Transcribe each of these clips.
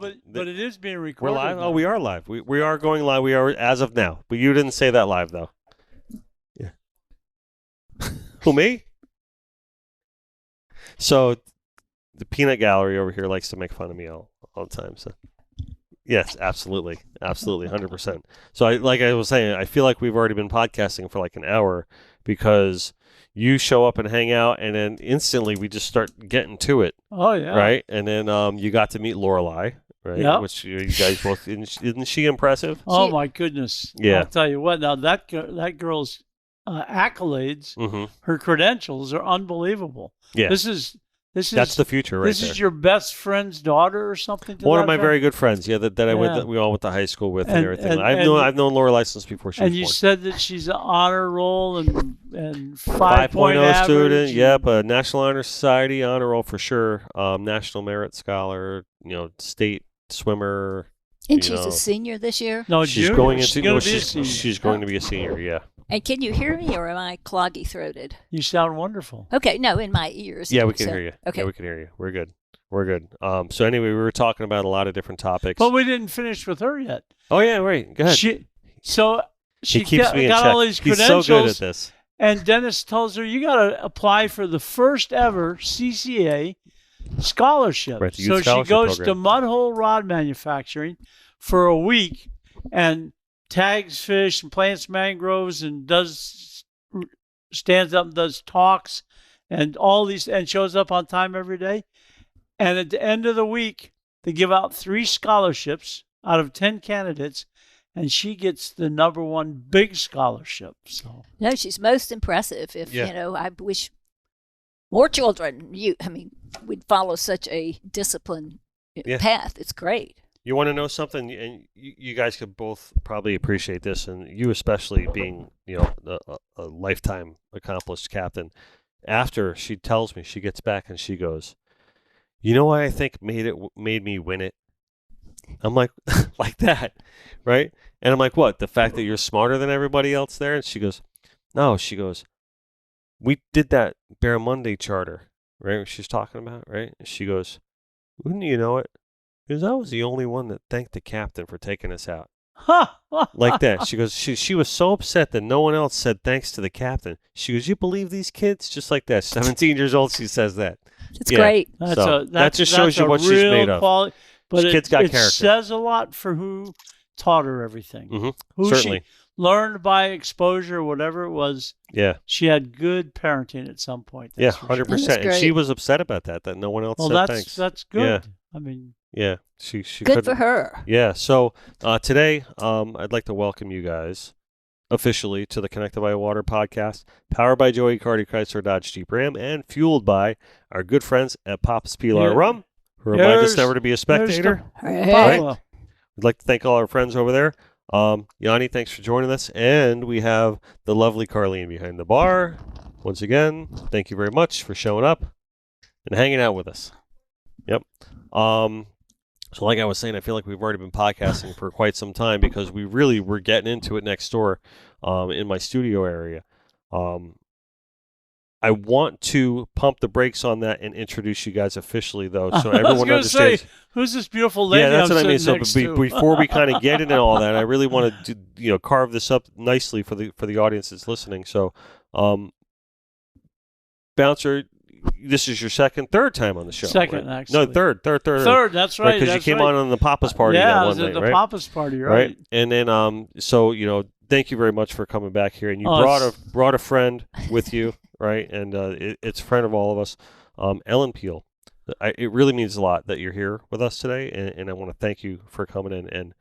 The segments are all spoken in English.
No, but it is being recorded. We're live? now. Oh, we are live. We are going live. We are as of now. But you didn't say that live, though. Yeah. Who, me? So the peanut gallery over here likes to make fun of me all the time. So yes, absolutely. Absolutely, 100%. So like I was saying, I feel like we've already been podcasting for like an hour because you show up and hang out, and then instantly we just start getting to it. Oh, yeah. Right? And then you got to meet Lorelai, right? Yep. Which you guys both, isn't she impressive? Oh, my goodness. Yeah. I'll tell you what. Now, that girl's accolades, Mm-hmm. her credentials are unbelievable. Yeah. That's the future right this there. This is your best friend's daughter or something? One of my very good friends, we all went to high school with and everything. I've known Lorelai since before she was born. And you said that she's an honor roll and 5.0 student. Yep, a National Honor Society honor roll for sure. National Merit Scholar. State swimmer. And she's a senior this year? No, she's junior. going She's into. going No, to be a senior. she's going to be a senior. Yeah. And can you hear me, or am I cloggy throated? You sound wonderful. Okay, no, in my ears. Yeah, we can hear you. Okay, yeah, we can hear you. We're good. We're good. So anyway, we were talking about a lot of different topics. But we didn't finish with her yet. Oh yeah, right. Go ahead. She keeps me in got check. all these He's credentials. so good at this. And Dennis tells her, you got to apply for the first ever CCA scholarship. Right, the so youth she scholarship goes program. to mudhole rod manufacturing for a week and tags fish and plants mangroves and stands up and does talks and all these, and shows up on time every day. And at the end of the week, they give out 3 scholarships out of 10 candidates, and she gets the #1 big scholarship. So no, she's most impressive. I wish more children would follow such a disciplined path. It's great. You want to know something, and you guys could both probably appreciate this, and you especially being, a lifetime accomplished captain. After she tells me, she gets back and she goes, "You know what I think made me win it?" I'm like, like that, right? And I'm like, what? The fact that you're smarter than everybody else there? And she goes, no. She goes, we did that Barramundi charter, right? She's talking about, right? And she goes, wouldn't you know it? Because I was the only one that thanked the captain for taking us out. Like that. She goes, she was so upset that no one else said thanks to the captain. She goes, you believe these kids? Just like that. 17 years old, she says that. It's great. That just shows you what she's made of. But kid's got character. It says a lot for who taught her everything. Mm-hmm. Who Certainly. She learned by exposure, whatever it was. Yeah. She had good parenting at some point. Yeah, 100%. And she was upset about that no one else said thanks. That's good. Yeah. I mean. Yeah. She good for her. Yeah. So today, I'd like to welcome you guys officially to the Connected by Water podcast, powered by Joey Cardi Chrysler Dodge Jeep Ram, and fueled by our good friends at Papa's Pilar Rum, who remind us never to be a spectator. Right? We'd like to thank all our friends over there. Yanni, thanks for joining us. And we have the lovely Carlene behind the bar. Once again, thank you very much for showing up and hanging out with us. Yep. So like I was saying, I feel like we've already been podcasting for quite some time because we really were getting into it next door in my studio area. I want to pump the brakes on that and introduce you guys officially, though, so everyone understands. Say, who's this beautiful lady? Yeah, that's what I mean. So to? Before we kind of get into all that, I really want to carve this up nicely for the audience that's listening. So, Bouncer, this is your third time on the show. Second, right? actually. No, third. Third, that's right. Because you came on the Papa's party that one night, the right? Papa's party, right? And then, thank you very much for coming back here. And you brought a friend with you, right? And it's a friend of all of us, Ellen Peel. It really means a lot that you're here with us today, and I want to thank you for coming in. And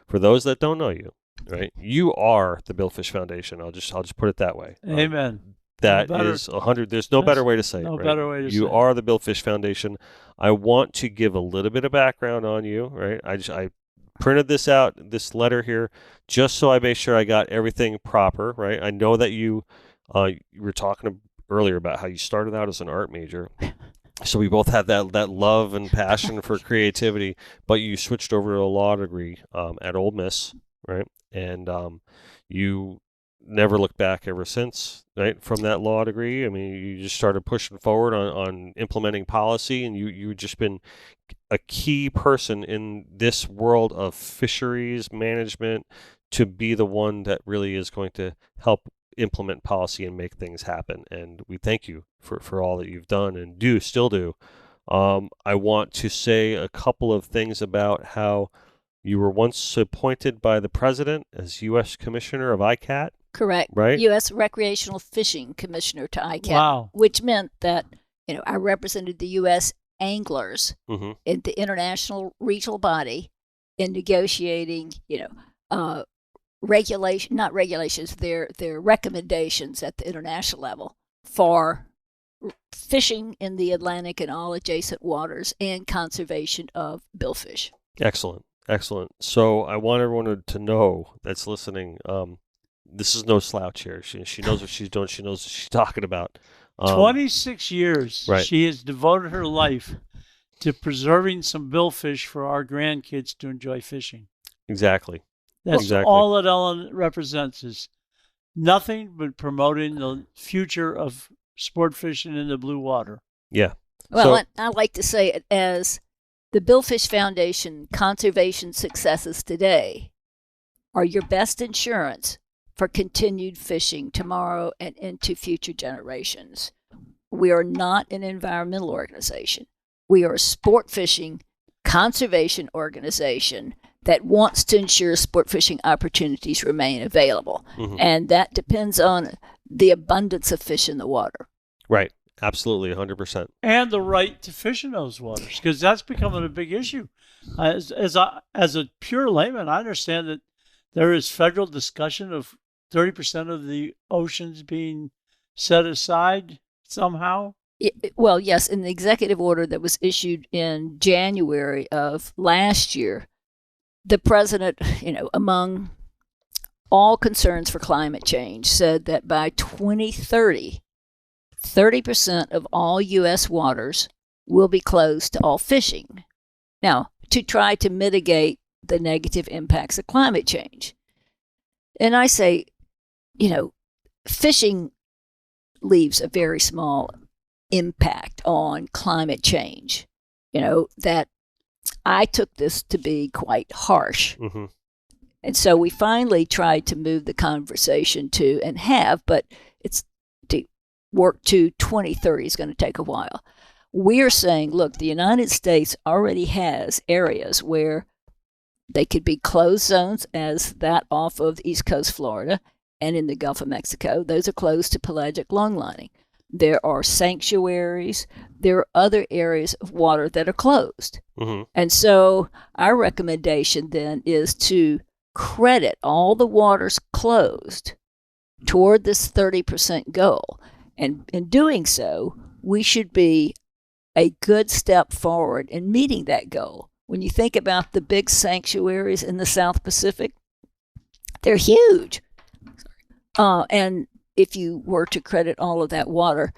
for those that don't know you, right, you are the Billfish Foundation. I'll just put it that way. Amen. That is 100. There's no better way to say it. No right? better way to say it. You are the Billfish Foundation. I want to give a little bit of background on you, right? I printed this letter here, just so I made sure I got everything proper, right? I know that you were talking earlier about how you started out as an art major. So we both have that love and passion for creativity, but you switched over to a law degree at Ole Miss, right? And you never looked back ever since, right? From that law degree, I mean, you just started pushing forward on implementing policy, and you've just been a key person in this world of fisheries management to be the one that really is going to help implement policy and make things happen. And we thank you for all that you've done and still do. I want to say a couple of things about how you were once appointed by the president as U.S. Commissioner of ICAT. Correct. Right? U.S. Recreational Fishing Commissioner to ICAT. Wow. Which meant that, I represented the U.S. anglers Mm-hmm. in the international regional body in negotiating, not regulations, their recommendations at the international level for fishing in the Atlantic and all adjacent waters and conservation of billfish. Excellent. So I want everyone to know that's listening, this is no slouch here. She knows what she's doing. She knows what she's talking about. 26 years right. She has devoted her life to preserving some billfish for our grandkids to enjoy fishing. Exactly. That's all that Ellen represents, is nothing but promoting the future of sport fishing in the blue water. Yeah. Well, I like to say it as the Billfish Foundation conservation successes today are your best insurance for continued fishing tomorrow and into future generations. We are not an environmental organization. We are a sport fishing conservation organization that wants to ensure sport fishing opportunities remain available. Mm-hmm. And that depends on the abundance of fish in the water. Right. Absolutely, 100%. And the right to fish in those waters, because that's becoming a big issue. As a pure layman, I understand that there is federal discussion of 30% of the oceans being set aside somehow. Well, yes, in the executive order that was issued in January of last year, the president, among all concerns for climate change, said that by 2030, 30% of all U.S. waters will be closed to all fishing. Now, to try to mitigate the negative impacts of climate change. And I say, fishing leaves a very small impact on climate change. That I took this to be quite harsh. Mm-hmm. And so we finally tried to move the conversation to, and have, but it's to work to 2030 is going to take a while. We're saying, look, the United States already has areas where they could be closed zones, as that off of East Coast Florida and in the Gulf of Mexico. Those are closed to pelagic longlining. There are sanctuaries. There are other areas of water that are closed. Mm-hmm. And so our recommendation then is to credit all the waters closed toward this 30% goal. And in doing so, we should be a good step forward in meeting that goal. When you think about the big sanctuaries in the South Pacific, they're huge. And if you were to credit all of that water,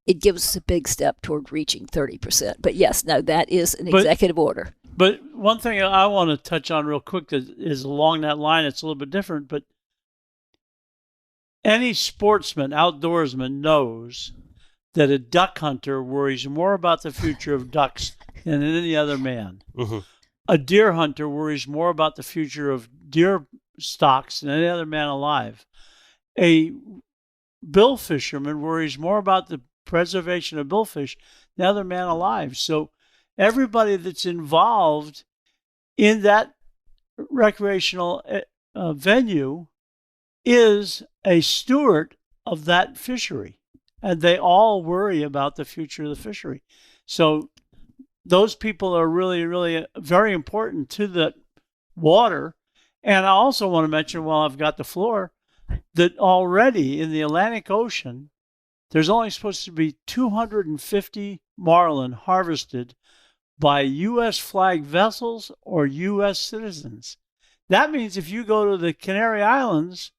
it gives us a big step toward reaching 30%. But yes, no, that is an executive order. But one thing I want to touch on real quick that is along that line. It's a little bit different, but any sportsman, outdoorsman knows that a duck hunter worries more about the future of ducks than any other man. Mm-hmm. A deer hunter worries more about the future of deer stocks than any other man alive. A bill fisherman worries more about the preservation of billfish than any other man alive. So everybody that's involved in that recreational venue is a steward of that fishery, and they all worry about the future of the fishery. So those people are really, really very important to the water. And I also want to mention, while I've got the floor, that already in the Atlantic Ocean, there's only supposed to be 250 marlin harvested by U.S. flag vessels or U.S. citizens. That means if you go to the Canary Islands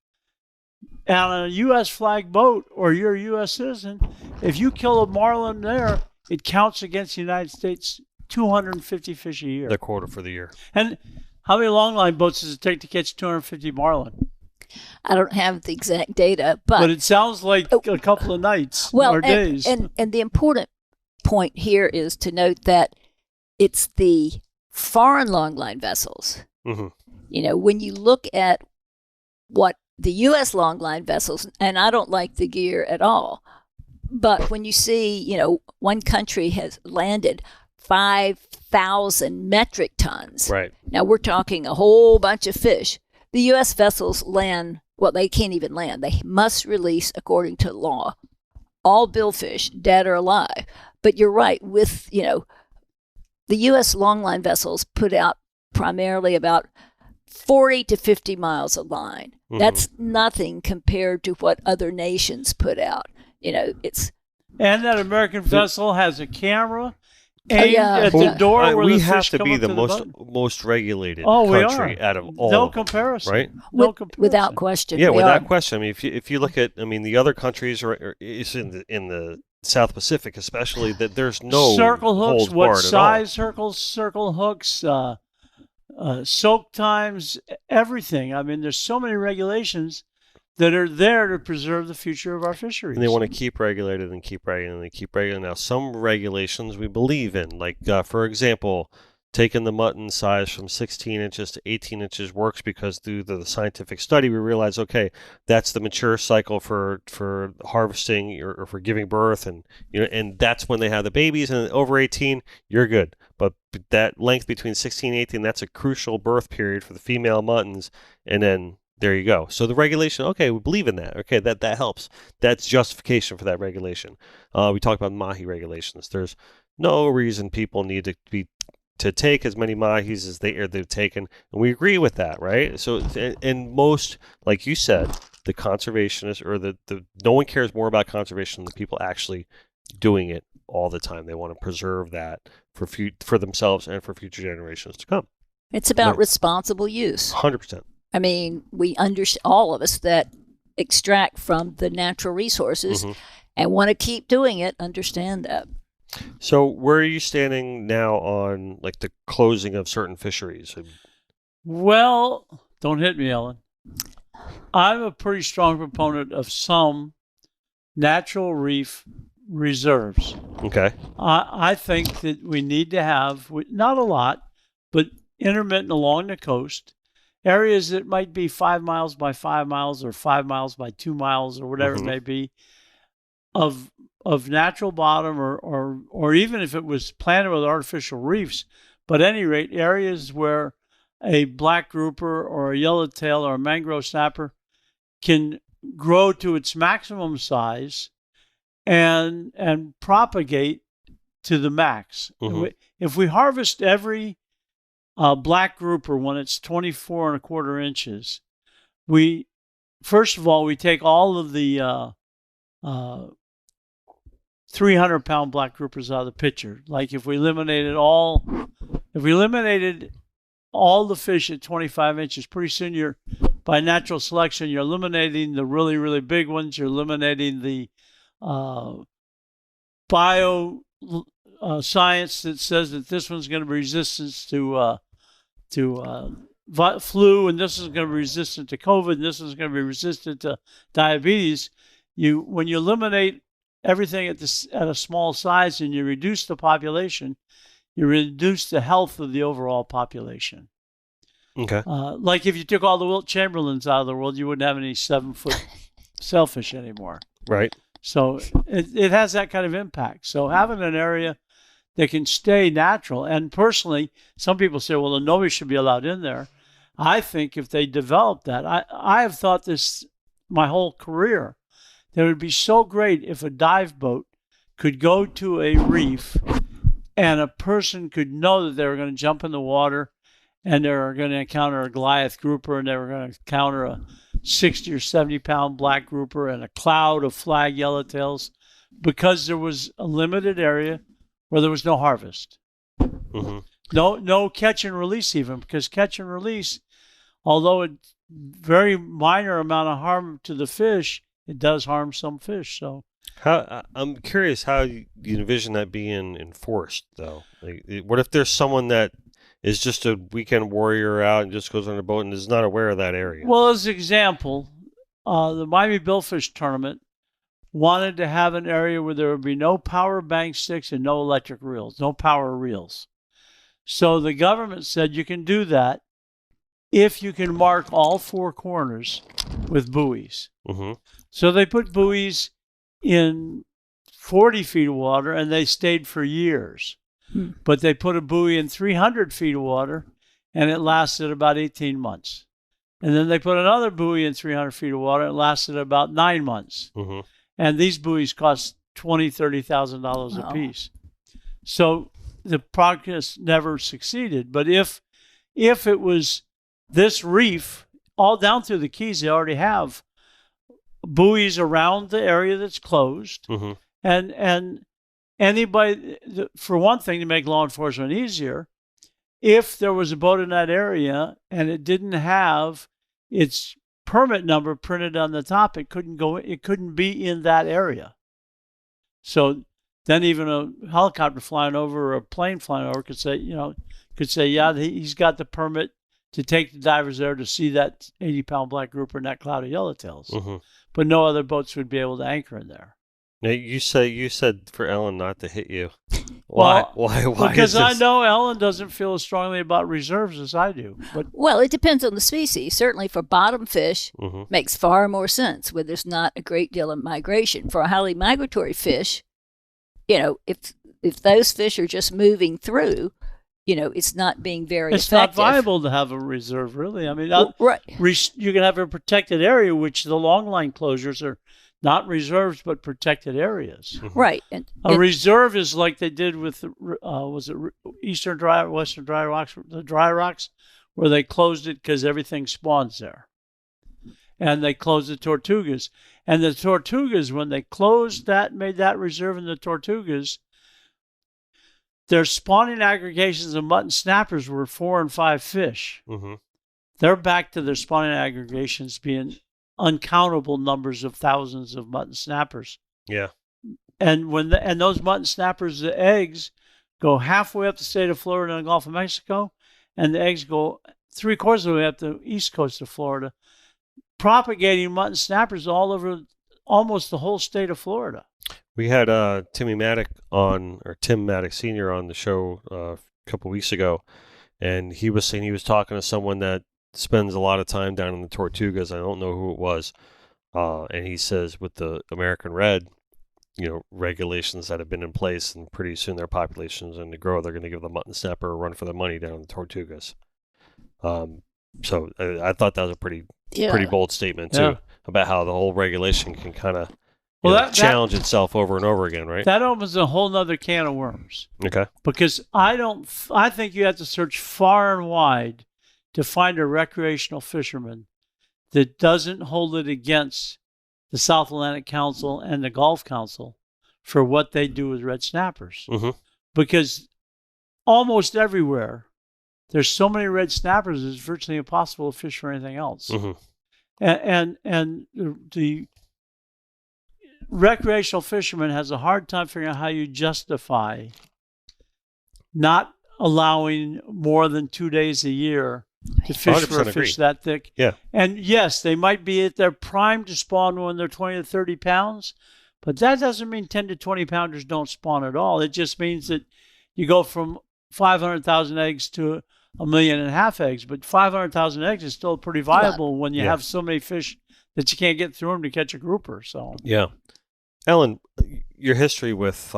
on a U.S. flag boat or you're a U.S. citizen, if you kill a marlin there, it counts against the United States 250 fish a year. The quota for the year. And how many longline boats does it take to catch 250 marlin? I don't have the exact data, But it sounds like a couple of nights or days. And the important point here is to note that it's the foreign longline vessels. Mm-hmm. You know, when you look at what the U.S. longline vessels, and I don't like the gear at all, but when you see, you know, one country has landed 5,000 metric tons. Right. Now we're talking a whole bunch of fish. The U.S. vessels land, well, they can't even land. They must release, according to law, all billfish, dead or alive. But you're right, with, you know, the U.S. longline vessels put out primarily about 40 to 50 miles of line. Mm-hmm. That's nothing compared to what other nations put out. You know, it's... And that American vessel has a camera aimed at the door where we the have fish to come be up the to most regulated we country are. out of all No of them, comparison. right? No comparison. Without question. Yeah, we without are. question. I mean, if you look at, I mean, the other countries is in the South Pacific, especially, that there's no circle hooks, holds what barred size circle hooks, soak times, everything. I mean, there's so many regulations that are there to preserve the future of our fisheries. And they want to keep regulated and keep regulating and keep regulating. Now, some regulations we believe in, like, for example, taking the mutton size from 16 inches to 18 inches works because through the scientific study, we realize, okay, that's the mature cycle for harvesting or for giving birth. And, you know, and that's when they have the babies, and over 18, you're good. But that length between 16 and 18, that's a crucial birth period for the female muttons. And then there you go. So the regulation, okay, we believe in that. Okay, that helps. That's justification for that regulation. We talk about mahi regulations. There's no reason people need to take as many mahis as they've taken, and we agree with that, right? So, and most, like you said, the conservationists or the no one cares more about conservation than the people actually doing it all the time. They want to preserve that for themselves and for future generations to come. It's about responsible use. 100%. I mean, we understand, all of us that extract from the natural resources and want to keep doing it, understand that. So where are you standing now on, like, the closing of certain fisheries? Well, don't hit me, Ellen. I'm a pretty strong proponent of some natural reef reserves. Okay. I think that we need to have, not a lot, but intermittent along the coast, areas that might be 5 miles by 5 miles or 5 miles by 2 miles or whatever it may be, of natural bottom or even if it was planted with artificial reefs, but at any rate, areas where a black grouper or a yellowtail or a mangrove snapper can grow to its maximum size and propagate to the max. If we harvest every black grouper when it's 24 1/4 inches, first of all, we take all of the 300-pound black groupers out of the picture. Like if we eliminated all the fish at 25 inches, pretty soon by natural selection, you're eliminating the really, really big ones. You're eliminating the bio science that says that this one's going to be resistant to flu, and this is going to be resistant to COVID, and this is going to be resistant to diabetes. When you eliminate everything at a small size and you reduce the population, you reduce the health of the overall population. Okay. Like if you took all the Wilt Chamberlains out of the world, you wouldn't have any 7-foot sailfish anymore. Right. So it has that kind of impact. So having an area that can stay natural, and personally, some people say, well, nobody should be allowed in there. I think if they develop that, I have thought this my whole career, that it would be so great if a dive boat could go to a reef and a person could know that they were going to jump in the water and they were going to encounter a Goliath grouper and they were going to encounter a 60 or 70-pound black grouper and a cloud of flag yellowtails, because there was a limited area where there was no harvest. No catch and release even, because catch and release, although it's very minor amount of harm to the fish, it does harm some fish. So I'm curious how you envision that being enforced, though. Like, what if there's someone that is just a weekend warrior out and just goes on a boat and is not aware of that area. Well, as an example, the Miami Billfish Tournament wanted to have an area where there would be no power bank sticks and no electric reels, no power reels. So the government said you can do that if you can mark all four corners with buoys. Mm-hmm. So they put buoys in 40 feet of water, and they stayed for years. But they put a buoy in 300 feet of water, and it lasted about 18 months. And then they put another buoy in 300 feet of water, and it lasted about 9 months. Mm-hmm. And these buoys cost $20,000-$30,000 a piece. So the project never succeeded. But if it was this reef, all down through the Keys, they already have buoys around the area that's closed. Mm-hmm. And anybody, for one thing, to make law enforcement easier, if there was a boat in that area and it didn't have its permit number printed on the top, it couldn't be in that area. So then even a helicopter flying over or a plane flying over could say, yeah, he's got the permit to take the divers there to see that 80-pound black grouper and that cloud of yellowtails. Mm-hmm. But no other boats would be able to anchor in there. Now you said for Ellen not to hit you. Why? Why? Because is I this? know Ellen doesn't feel as strongly about reserves as I do. But Well, it depends on the species. Certainly for bottom fish, Mm-hmm. makes far more sense where there's not a great deal of migration. For a highly migratory fish, if those fish are just moving through, it's not being very it's effective. not viable to have a reserve, really. I mean, Right. You can have a protected area, which the longline closures are not reserves but protected areas. Mm-hmm. Right. And A reserve is like they did with was it Eastern Dry, Western Dry Rocks, the Dry Rocks, where they closed it because everything spawns there, and they closed the Tortugas. And the Tortugas, when they closed that, made that reserve in the Tortugas, their spawning aggregations of mutton snappers were 4 and 5 fish. Mm-hmm. They're back to their spawning aggregations being uncountable numbers of thousands of mutton snappers. Yeah. And and those mutton snappers, the eggs go halfway up the state of Florida and the Gulf of Mexico, and the eggs go 3/4 of the way up the east coast of Florida, propagating mutton snappers all over almost the whole state of Florida. We had Tim Maddox Sr. on the show a couple weeks ago, and he was saying he was talking to someone that spends a lot of time down in the Tortugas. I don't know who it was, and he says with the American red, regulations that have been in place, and pretty soon their populations going to grow. They're going to give the mutton snapper a run for the money down in the Tortugas. So I thought that was a pretty bold statement too, about how the whole regulation can kind of challenge itself over and over again, right? That opens a whole nother can of worms. Okay. Because I think you have to search far and wide to find a recreational fisherman that doesn't hold it against the South Atlantic Council and the Gulf Council for what they do with red snappers. Mm-hmm. Because almost everywhere, there's so many red snappers, it's virtually impossible to fish for anything else. Mm-hmm. And the recreational fisherman has a hard time figuring out how you justify not allowing more than 2 days a year to fish for a fish that thick. Yeah. And yes, they might be at their prime to spawn when they're 20 to 30 pounds, but that doesn't mean 10 to 20 pounders don't spawn at all. It just means that you go from 500,000 eggs to 1.5 million eggs, but 500,000 eggs is still pretty viable when you have so many fish that you can't get through them to catch a grouper. So yeah. Ellen, your history with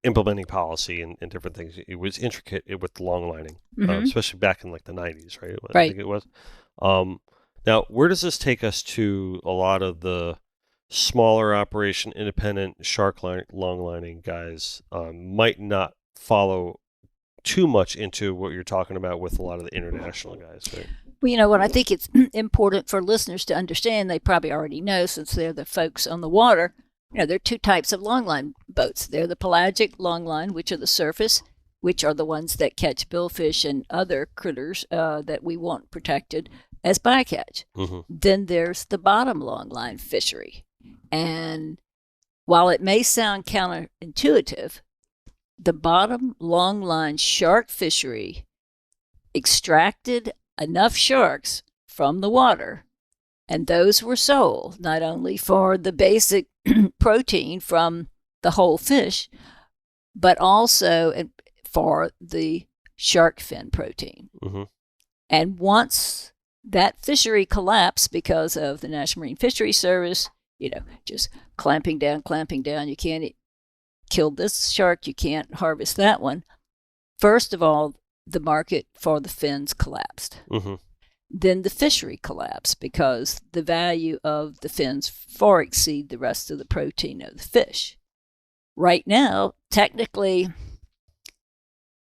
implementing policy and different things, it was intricate with long lining, especially back in like the 90s, right? Right. I think it was. Now, where does this take us to a lot of the smaller operation, independent shark long lining guys might not follow too much into what you're talking about with a lot of the international guys, right? Well, what I think it's important for listeners to understand, they probably already know since they're the folks on the water, there are two types of longline boats. They're the pelagic longline, which are the surface, which are the ones that catch billfish and other critters that we want protected as bycatch. Mm-hmm. Then there's the bottom longline fishery. And while it may sound counterintuitive, the bottom longline shark fishery extracted enough sharks from the water, and those were sold not only for the basic protein from the whole fish, but also for the shark fin protein. Mm-hmm. And once that fishery collapsed because of the National Marine Fisheries Service, just clamping down, you can't kill this shark, you can't harvest that one. First of all, the market for the fins collapsed. Mm-hmm. Then the fishery collapsed because the value of the fins far exceed the rest of the protein of the fish. Right now, technically,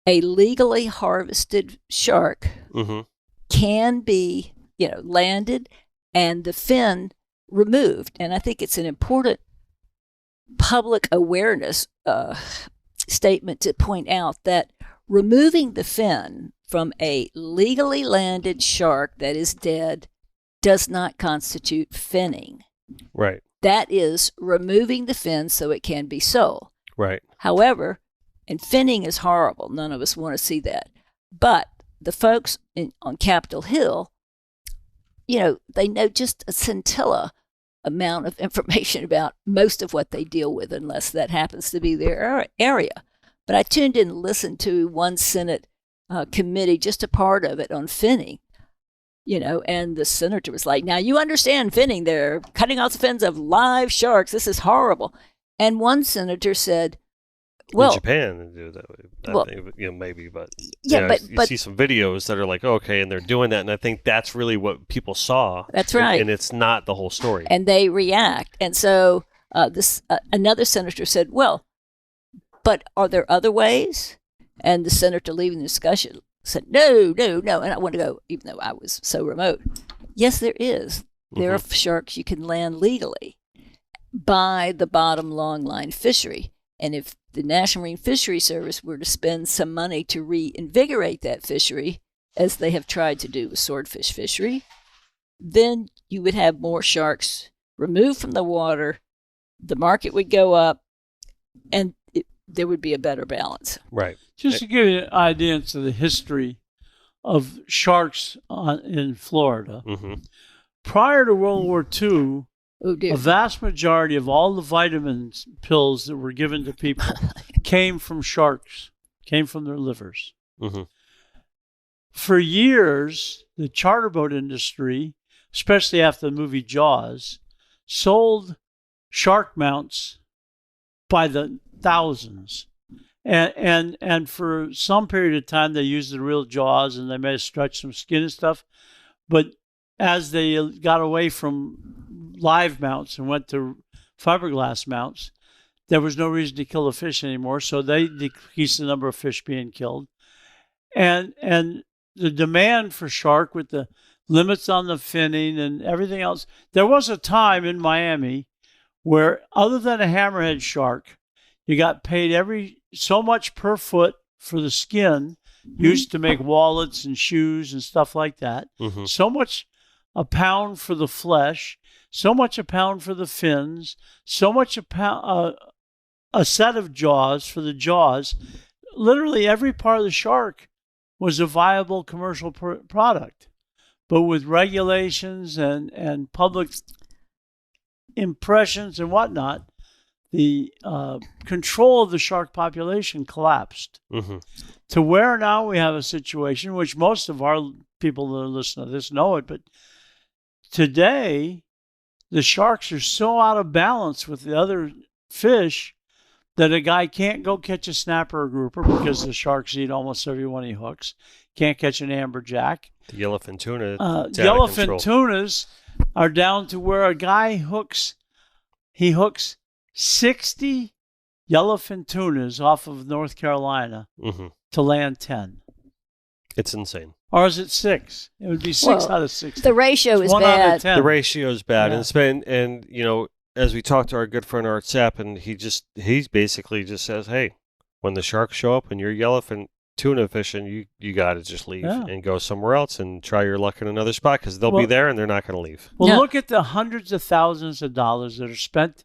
a legally harvested shark Mm-hmm. can be, landed and the fin removed. And I think it's an important public awareness statement to point out that removing the fin from a legally landed shark that is dead does not constitute finning. Right. That is removing the fin so it can be sold. Right. However, and finning is horrible. None of us want to see that. But the folks on Capitol Hill, they know just a scintilla amount of information about most of what they deal with, unless that happens to be their area. But I tuned in and listened to one Senate committee, just a part of it, on finning, and the senator was like, now you understand finning, they're cutting off the fins of live sharks, this is horrible. And one senator said, well, in Japan, they do that way. I think, maybe, but but you see some videos that are like, okay, and they're doing that, and I think that's really what people saw. That's right, and it's not the whole story. And they react, and so another senator said, well, but are there other ways? And the senator leaving the discussion said, no. And I want to go, even though I was so remote. Yes, there is. There are sharks you can land legally by the bottom longline fishery. And if the National Marine Fisheries Service were to spend some money to reinvigorate that fishery, as they have tried to do with swordfish fishery, then you would have more sharks removed from the water, the market would go up, and there would be a better balance. Right. Just to give you an idea into the history of sharks in Florida, prior to World War II, a vast majority of all the vitamins pills that were given to people came from sharks, came from their livers. Mm-hmm. For years, the charter boat industry, especially after the movie Jaws, sold shark mounts by the thousands. And for some period of time, they used the real jaws, and they may have stretched some skin and stuff. But as they got away from live mounts and went to fiberglass mounts, there was no reason to kill the fish anymore. So they decreased the number of fish being killed. And the demand for shark, with the limits on the finning and everything else, there was a time in Miami where, other than a hammerhead shark, you got paid so much per foot for the skin used to make wallets and shoes and stuff like that. Mm-hmm. So much a pound for the flesh, so much a pound for the fins, so much a set of jaws for the jaws. Literally every part of the shark was a viable commercial product. But with regulations and public impressions and whatnot, the control of the shark population collapsed to where now we have a situation, which most of our people that listen to this know it, but today the sharks are so out of balance with the other fish that a guy can't go catch a snapper or grouper because the sharks eat almost every one he hooks. Can't catch an amberjack. The yellowfin tuna. Yellowfin tunas are down to where a guy hooks 60 yellowfin tunas off of North Carolina to land 10. It's insane. Or is it 6? It would be 6 out of 60. The ratio is 1 bad. out of 10. The ratio is bad. Yeah. And it's been, and as we talked to our good friend Art Sapp, and he basically just says, hey, when the sharks show up and you're yellowfin tuna fishing, you got to just leave and go somewhere else and try your luck in another spot, because they'll be there and they're not going to leave. Well, look at the hundreds of thousands of dollars that are spent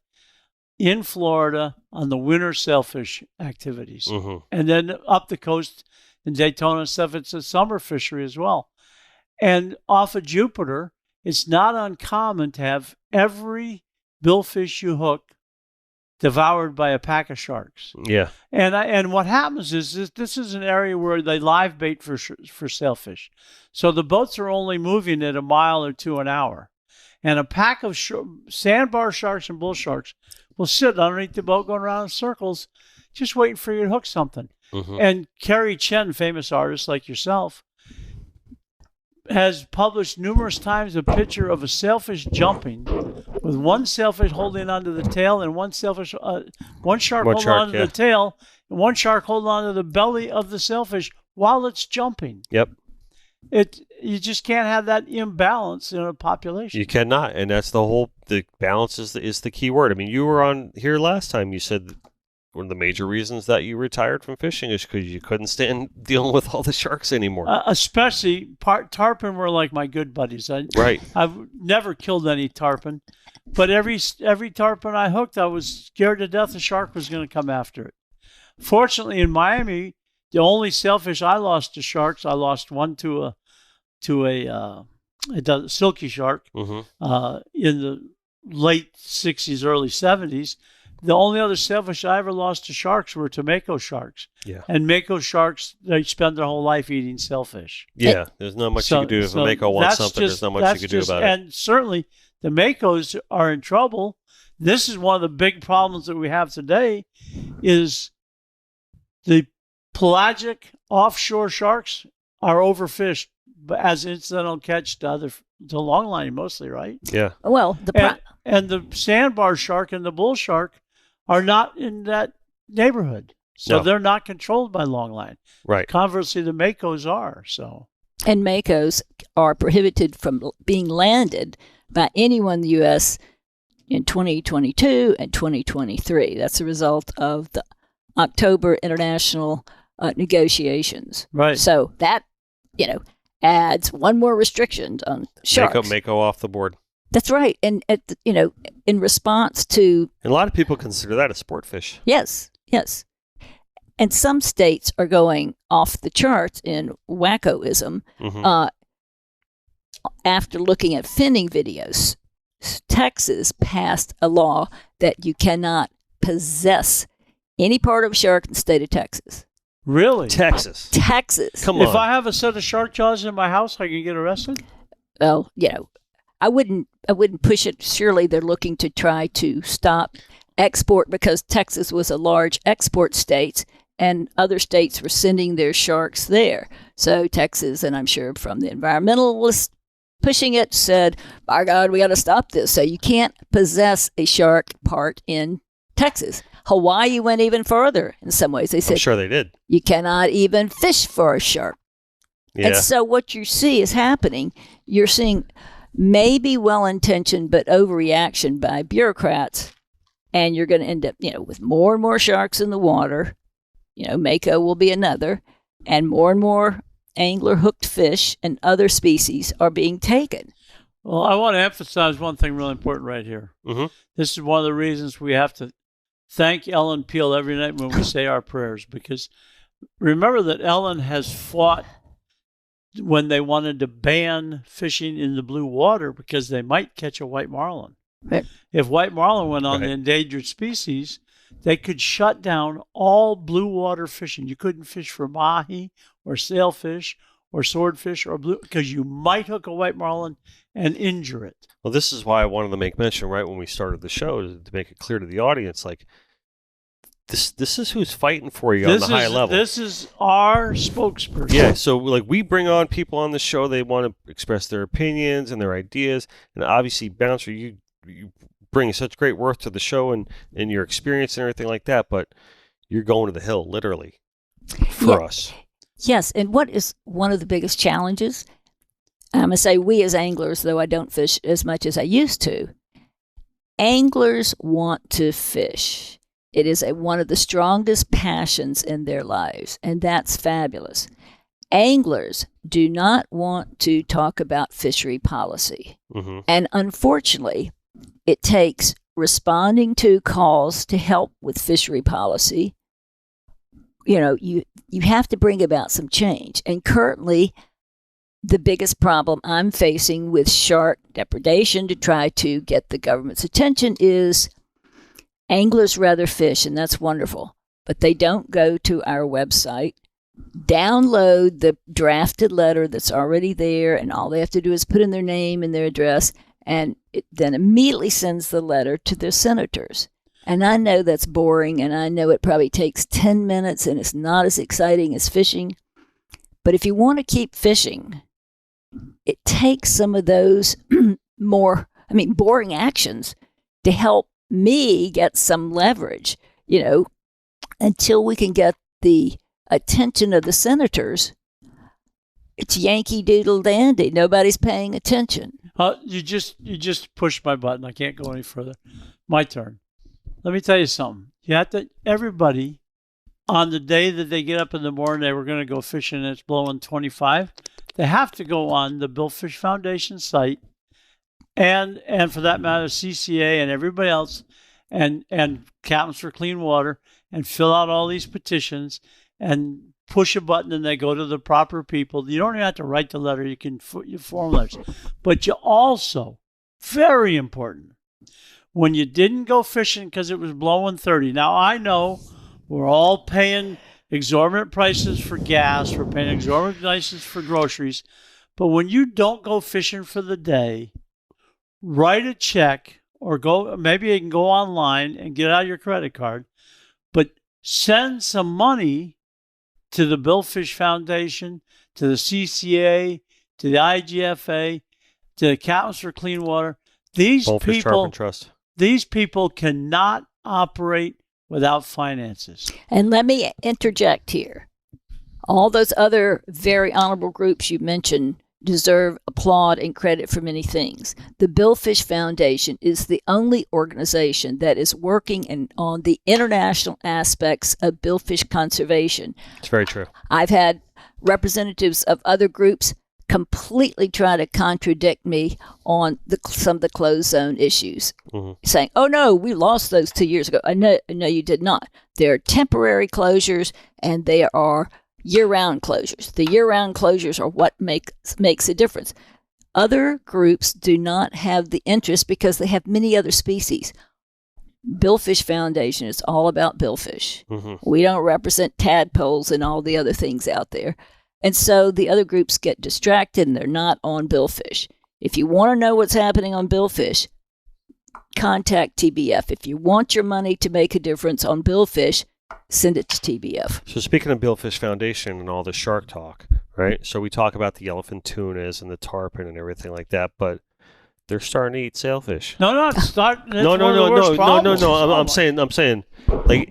in Florida on the winter sailfish activities. Mm-hmm. And then up the coast in Daytona and stuff, it's a summer fishery as well. And off of Jupiter, it's not uncommon to have every billfish you hook devoured by a pack of sharks. Yeah. And what happens is this is an area where they live bait for sailfish. So the boats are only moving at a mile or two an hour. And a pack of sandbar sharks and bull sharks will sit underneath the boat going around in circles just waiting for you to hook something. Mm-hmm. And Carrie Chen, famous artist like yourself, has published numerous times a picture of a sailfish jumping with one sailfish holding onto the tail and one shark holding onto the tail and one shark holding onto the belly of the sailfish while it's jumping. Yep. You just can't have that imbalance in a population. You cannot, and that's the balance is the key word. I mean, you were on here last time. You said one of the major reasons that you retired from fishing is because you couldn't stand dealing with all the sharks anymore. Especially tarpon were like my good buddies. Right. I've never killed any tarpon, but every tarpon I hooked, I was scared to death a shark was going to come after it. Fortunately, in Miami, the only sailfish I lost to sharks, I lost one to a silky shark Mm-hmm. In the late 60s, early 70s. The only other sailfish I ever lost to sharks were to mako sharks. Yeah. And mako sharks, they spend their whole life eating sailfish. Yeah, there's not much you can do. If a mako wants something, there's not much you can do about it. And certainly the makos are in trouble. This is one of the big problems that we have today is the pelagic offshore sharks are overfished as incidental catch to longline mostly, right? Yeah. Well, and the sandbar shark and the bull shark are not in that neighborhood. So they're not controlled by longline. Right. Conversely, the makos are. So. And makos are prohibited from being landed by anyone in the U.S. in 2022 and 2023. That's a result of the October international negotiations. Right. So that, adds one more restriction on sharks. Mako off the board. That's right. And, in response to... And a lot of people consider that a sport fish. Yes. And some states are going off the charts in wackoism. Mm-hmm. After looking at finning videos, Texas passed a law that you cannot possess any part of a shark in the state of Texas. Really? Texas. Come on. If I have a set of shark jaws in my house, I can get arrested? Well, I wouldn't push it. Surely they're looking to try to stop export because Texas was a large export state and other states were sending their sharks there. So Texas, and I'm sure from the environmentalists pushing it, said, by God, we got to stop this. So you can't possess a shark part in Texas. Hawaii went even further in some ways. They said, I'm sure they did. You cannot even fish for a shark. Yeah. And so what you see is happening. You're seeing maybe well-intentioned but overreaction by bureaucrats, and you're going to end up, with more and more sharks in the water. Mako will be another, and more angler-hooked fish and other species are being taken. Well, I want to emphasize one thing really important right here. Mm-hmm. This is one of the reasons we have to thank Ellen Peel every night when we say our prayers, because remember that Ellen has fought when they wanted to ban fishing in the blue water because they might catch a white marlin. Right. If white marlin went on the endangered species, they could shut down all blue water fishing. You couldn't fish for mahi or sailfish or swordfish or blue because you might hook a white marlin and injure it. Well, this is why I wanted to make mention right when we started the show to make it clear to the audience, like this is who's fighting for you on the high level. This is our spokesperson. Yeah, so we bring on people on the show. They want to express their opinions and their ideas, and obviously, Bouncer, you bring such great worth to the show and your experience and everything like that. But you're going to the hill, literally, for us. Yes, and what is one of the biggest challenges? I'm going to say we as anglers, though I don't fish as much as I used to. Anglers want to fish. It is one of the strongest passions in their lives, and that's fabulous. Anglers do not want to talk about fishery policy. Mm-hmm. And unfortunately, it takes responding to calls to help with fishery policy, you have to bring about some change. And currently, the biggest problem I'm facing with shark depredation to try to get the government's attention is anglers rather fish, and that's wonderful, but they don't go to our website, download the drafted letter that's already there, and all they have to do is put in their name and their address, and it then immediately sends the letter to their senators. And I know that's boring, and I know it probably takes 10 minutes, and it's not as exciting as fishing. But if you want to keep fishing, it takes some of those boring actions to help me get some leverage, until we can get the attention of the senators. It's Yankee Doodle Dandy. Nobody's paying attention. You just pushed my button. I can't go any further. My turn. Let me tell you something. Everybody, on the day that they get up in the morning, they were going to go fishing and it's blowing 25. They have to go on the Billfish Foundation site, and for that matter, CCA and everybody else, and Captains for Clean Water, and fill out all these petitions and push a button, and they go to the proper people. You don't even have to write the letter. You can form letters. But you also, very important, when you didn't go fishing because it was blowing 30. Now, I know we're all paying exorbitant prices for gas. We're paying exorbitant prices for groceries. But when you don't go fishing for the day, write a check, or maybe you can go online and get out your credit card, but send some money to the Billfish Foundation, to the CCA, to the IGFA, to the Captains for Clean Water. These people cannot operate without finances. And let me interject here. All those other very honorable groups you mentioned deserve applaud and credit for many things. The Billfish Foundation is the only organization that is working on the international aspects of billfish conservation. It's very true. I've had representatives of other groups completely try to contradict me on some of the closed zone issues, saying, "Oh no, we lost those 2 years ago." No, you did not. They're temporary closures, and they are year-round closures. The year-round closures are what makes a difference. Other groups do not have the interest because they have many other species. Billfish Foundation is all about billfish. We don't represent tadpoles and all the other things out there. And so the other groups get distracted and they're not on billfish. If you want to know what's happening on billfish, contact TBF. If you want your money to make a difference on billfish, send it to TBF. So speaking of Billfish Foundation and all the shark talk, right? So we talk about the yellowfin tunas and the tarpon and everything like that, but they're starting to eat sailfish. No. I'm saying, like,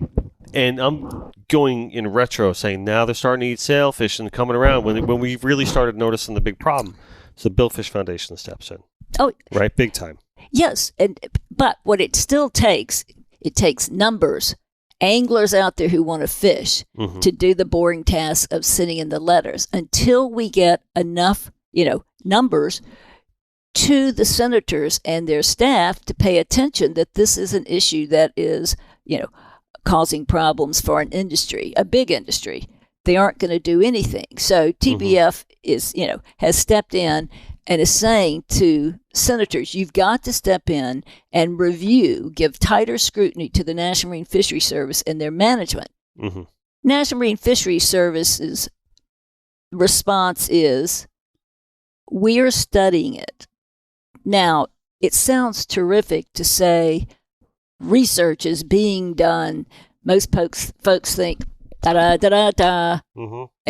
and I'm going in retro, saying now they're starting to eat sailfish and coming around when we really started noticing the big problem. So the Billfish Foundation steps in. Oh, right, big time. Yes, but what it still takes, it takes numbers. Anglers out there who want to fish to do the boring task of sending in the letters. Until we get enough, numbers to the senators and their staff to pay attention that this is an issue that is, causing problems for an industry, a big industry, they aren't going to do anything. So TBF has stepped in and is saying to senators, you've got to step in and give tighter scrutiny to the National Marine Fisheries Service and their management. National Marine Fisheries Service's response is, we're studying it. Now, it sounds terrific to say research is being done. Most folks think, a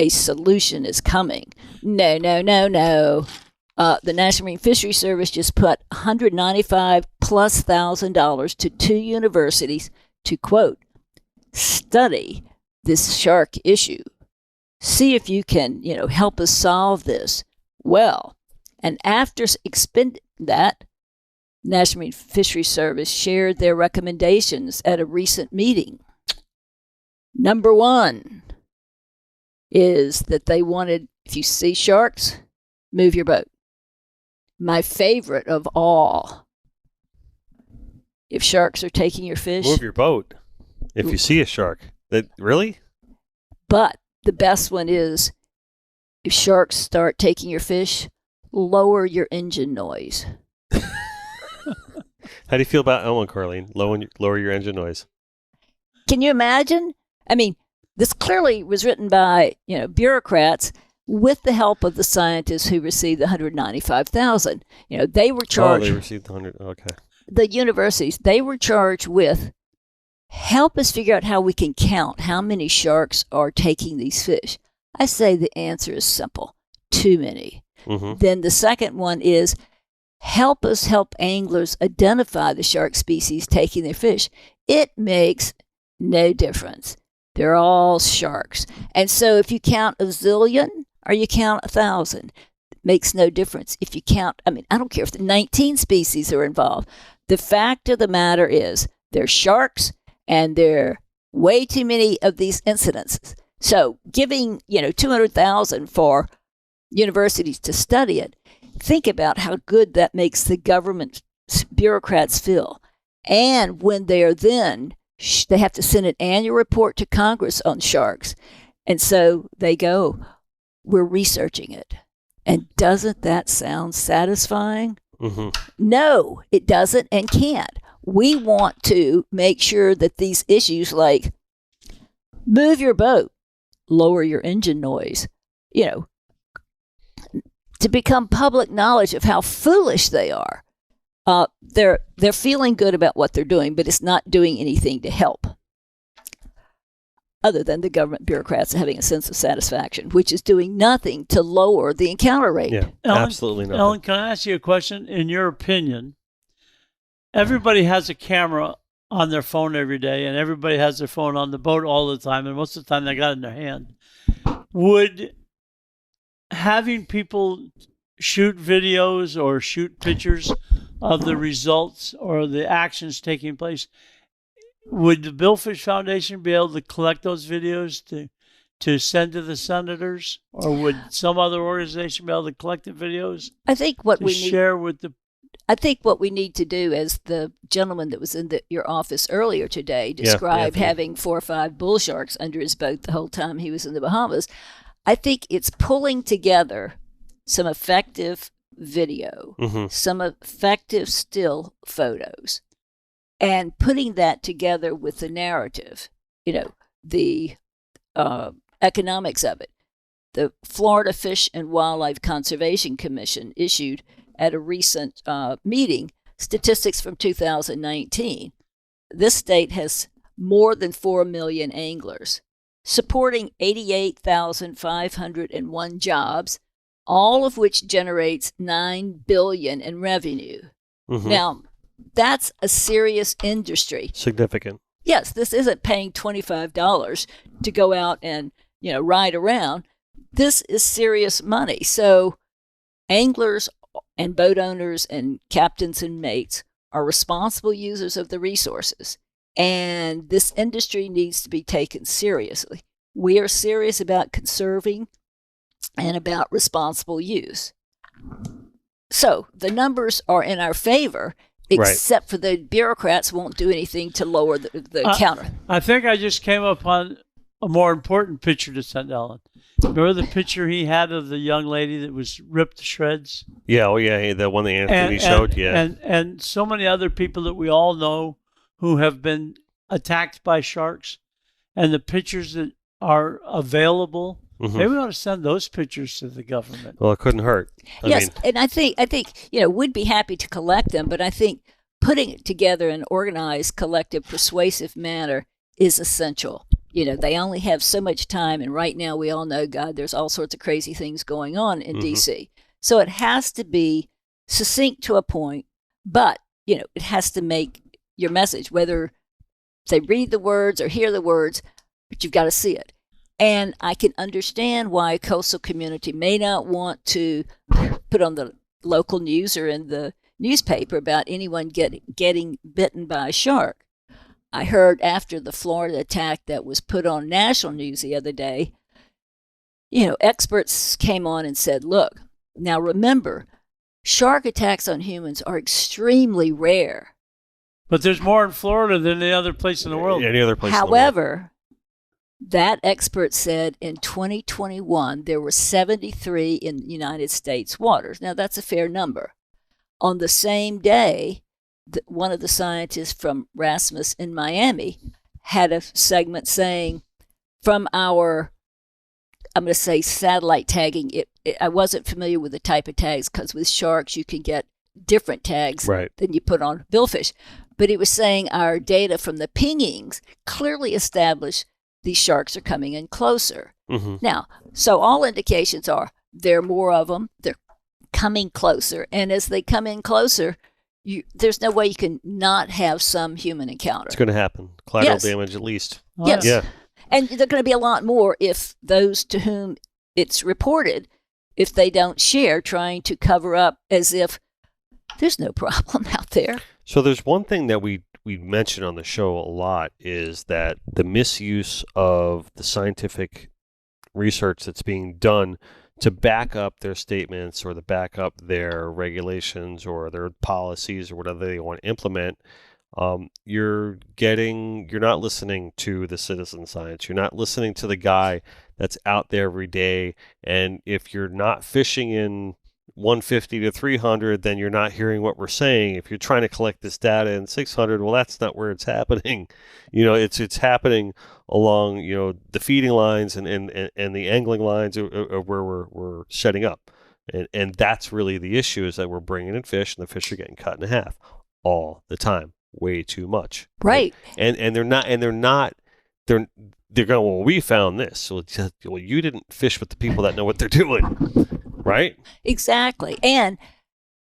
solution is coming. No. The National Marine Fisheries Service just put $195,000+ to 2 universities to, quote, study this shark issue. See if you can, help us solve this. Well, and after expending that, National Marine Fisheries Service shared their recommendations at a recent meeting. Number 1 is that they wanted, if you see sharks, move your boat. My favorite of all if sharks are taking your fish. Move your boat if you see a shark. Really? But the best one is if sharks start taking your fish, lower your engine noise. How do you feel about that one, Carlene? Lower your engine noise. Can you imagine? I mean, this clearly was written by, bureaucrats with the help of the scientists who received the $195,000. They were charged. Oh, they received the 100. Okay. The universities, they were charged with help us figure out how we can count how many sharks are taking these fish. I say the answer is simple: too many. Mm-hmm. Then the second one is help us help anglers identify the shark species taking their fish. It makes no difference. They're all sharks. And so if you count a zillion or you count 1,000, it makes no difference. If you count, I don't care if the 19 species are involved. The fact of the matter is they're sharks, and there are way too many of these incidences. So giving, $200,000 for universities to study it, think about how good that makes the government bureaucrats feel. And when they are then, they have to send an annual report to Congress on sharks. And so they go, we're researching it. And doesn't that sound satisfying? Mm-hmm. No, it doesn't and can't. We want to make sure that these issues like move your boat, lower your engine noise, to become public knowledge of how foolish they are. They're feeling good about what they're doing, but it's not doing anything to help, other than the government bureaucrats having a sense of satisfaction, which is doing nothing to lower the encounter rate. Yeah, Ellen, absolutely nothing. Ellen, can I ask you a question? In your opinion, everybody has a camera on their phone every day, and everybody has their phone on the boat all the time, and most of the time they got it in their hand. Would having people shoot videos or shoot pictures of the results or the actions taking place, would the Billfish Foundation be able to collect those videos to send to the senators, or would some other organization be able to collect the videos? I think what to we share with the. I think what we need to do, as the gentleman that was in your office earlier today described, having 4 or 5 bull sharks under his boat the whole time he was in the Bahamas, I think it's pulling together some effective video, Mm-hmm. some effective still photos, and putting that together with the narrative, the economics of it. The Florida Fish and Wildlife Conservation Commission issued at a recent meeting statistics from 2019. This state has more than 4 million anglers, supporting 88,501 jobs, all of which generates $9 billion in revenue. Mm-hmm. Now, that's a serious industry. Significant. Yes, this isn't paying $25 to go out and, ride around. This is serious money. So anglers and boat owners and captains and mates are responsible users of the resources. And this industry needs to be taken seriously. We are serious about conserving and about responsible use. So the numbers are in our favor, except for the bureaucrats won't do anything to lower the counter. I think I just came upon a more important picture to send Ellen. Remember the picture he had of the young lady that was ripped to shreds? Yeah, the one that Anthony showed, And so many other people that we all know who have been attacked by sharks, and the pictures that are available. Mm-hmm. Maybe we ought to send those pictures to the government. Well, it couldn't hurt. And I think we'd be happy to collect them, but I think putting it together in an organized, collective, persuasive manner is essential. They only have so much time, and right now we all know, God, there's all sorts of crazy things going on in D.C. So it has to be succinct to a point, but, it has to make your message, whether they read the words or hear the words, but you've got to see it. And I can understand why a coastal community may not want to put on the local news or in the newspaper about anyone getting bitten by a shark. I heard after the Florida attack that was put on national news the other day, experts came on and said, look, now remember, shark attacks on humans are extremely rare. But there's more in Florida than any other place in the world. Any other place in the world. However, that expert said in 2021 there were 73 in United States waters. Now, that's a fair number. On the same day, one of the scientists from Rasmus in Miami had a segment saying, from our, I'm going to say satellite tagging, I wasn't familiar with the type of tags because with sharks you can get different tags than you put on billfish. But it was saying our data from the pingings clearly established these sharks are coming in closer. Mm-hmm. Now, so all indications are there are more of them. They're coming closer. And as they come in closer, there's no way you can not have some human encounter. It's going to happen. Collateral damage at least. Oh, Yes. Yeah. And there are going to be a lot more if those to whom it's reported, if they don't share, trying to cover up as if there's no problem out there. So there's one thing that we mentioned on the show a lot is that the misuse of the scientific research that's being done to back up their statements or to back up their regulations or their policies or whatever they want to implement, you're not listening to the citizen science. You're not listening to the guy that's out there every day. And if you're not fishing in 150 to 300, then you're not hearing what we're saying. If you're trying to collect this data in 600, well, that's not where it's happening. It's happening along, the feeding lines and the angling lines of where we're setting up. And that's really the issue, is that we're bringing in fish and the fish are getting cut in half all the time. Way too much. Right. And they're going, well, we found this. Well, you didn't fish with the people that know what they're doing. Right? Exactly. And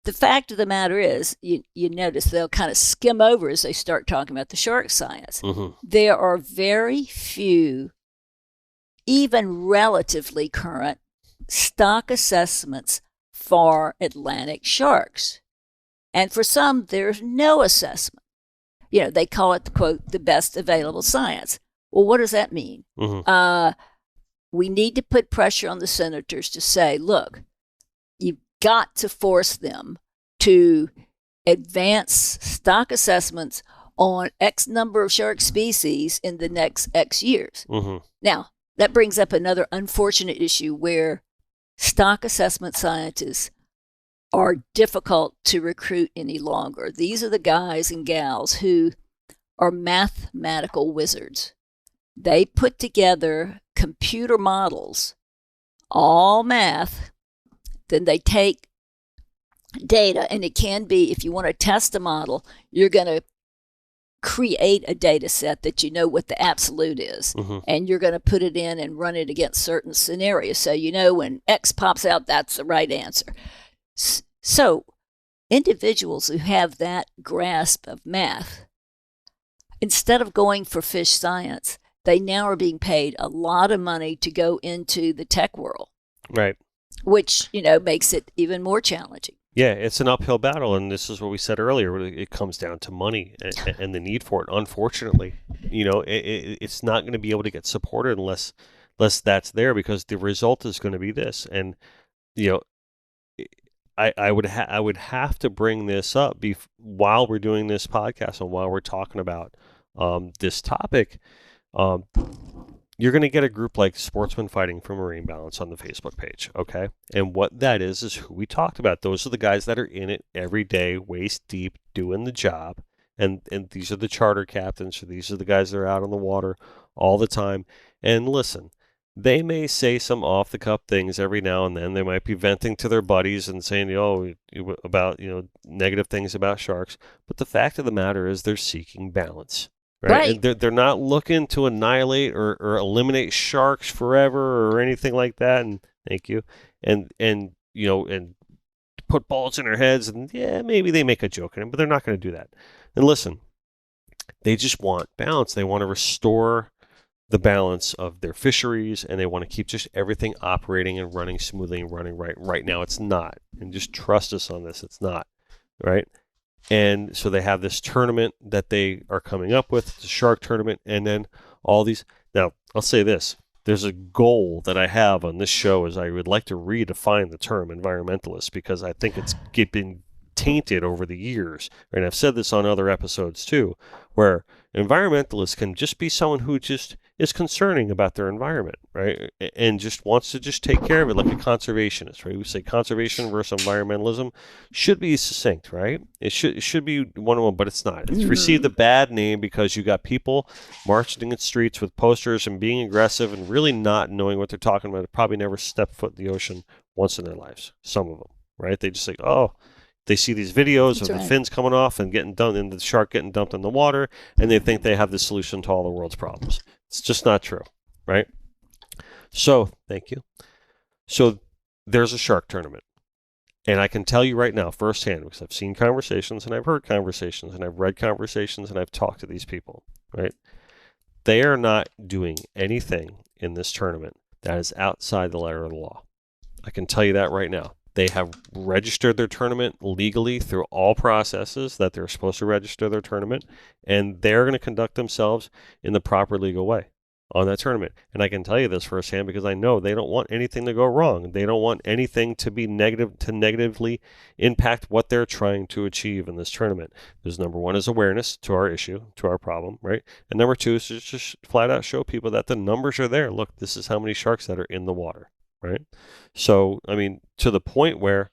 the fact of the matter is, you notice they'll kind of skim over as they start talking about the shark science. Mm-hmm. There are very few, even relatively current, stock assessments for Atlantic sharks. And for some, there's no assessment. They call it, quote, the best available science. Well, what does that mean? Mm-hmm. We need to put pressure on the senators to say, look, you've got to force them to advance stock assessments on X number of shark species in the next X years. Mm-hmm. Now, that brings up another unfortunate issue where stock assessment scientists are difficult to recruit any longer. These are the guys and gals who are mathematical wizards. They put together computer models, all math, then they take data, and it can be, if you want to test a model, you're going to create a data set that you know what the absolute is, mm-hmm. and you're going to put it in and run it against certain scenarios. So when X pops out, that's the right answer. So individuals who have that grasp of math, instead of going for fish science, they now are being paid a lot of money to go into the tech world. Right. Which, makes it even more challenging. Yeah, it's an uphill battle, and this is what we said earlier. It comes down to money and the need for it. Unfortunately, it's not going to be able to get supported unless that's there, because the result is going to be this. And I would have to bring this up while we're doing this podcast and while we're talking about this topic. You're going to get a group like Sportsmen Fighting for Marine Balance on the Facebook page, okay? And what that is who we talked about. Those are the guys that are in it every day, waist deep, doing the job. And these are the charter captains, so these are the guys that are out on the water all the time. And listen, they may say some off-the-cuff things every now and then. They might be venting to their buddies and saying, about, negative things about sharks. But the fact of the matter is they're seeking balance. Right. And they're not looking to annihilate or eliminate sharks forever or anything like that. And thank you. And put bullets in their heads. And yeah, maybe they make a joke in it, but they're not going to do that. And listen, they just want balance. They want to restore the balance of their fisheries, and they want to keep just everything operating and running smoothly and running right. Right now, it's not. And just trust us on this. It's not. Right. And so they have this tournament that they are coming up with, the shark tournament, and then all these. Now, I'll say this. There's a goal that I have on this show is I would like to redefine the term environmentalist, because I think it's been tainted over the years. And I've said this on other episodes too, where environmentalists can just be someone who just is concerning about their environment, right? And just wants to just take care of it like a conservationist, right? We say conservation versus environmentalism should be succinct, right? It should be one-on-one, but it's not. It's received a bad name because you got people marching in streets with posters and being aggressive and really not knowing what they're talking about. Probably never stepped foot in the ocean once in their lives. Some of them, right? They just like, oh, they see these videos That's of right. the fins coming off and getting dumped, and the shark getting dumped in the water, and they think they have the solution to all the world's problems. It's just not true, right? So, thank you. So, there's a shark tournament. And I can tell you right now, firsthand, because I've seen conversations, and I've heard conversations, and I've read conversations, and I've talked to these people, right? They are not doing anything in this tournament that is outside the letter of the law. I can tell you that right now. They have registered their tournament legally through all processes that they're supposed to register their tournament, and they're going to conduct themselves in the proper legal way on that tournament. And I can tell you this firsthand because I know they don't want anything to go wrong. They don't want anything to be negative, to negatively impact what they're trying to achieve in this tournament. Because number one is awareness to our issue, to our problem, right? And number two is to just flat out show people that the numbers are there. Look, this is how many sharks that are in the water. Right. So, I mean, to the point where,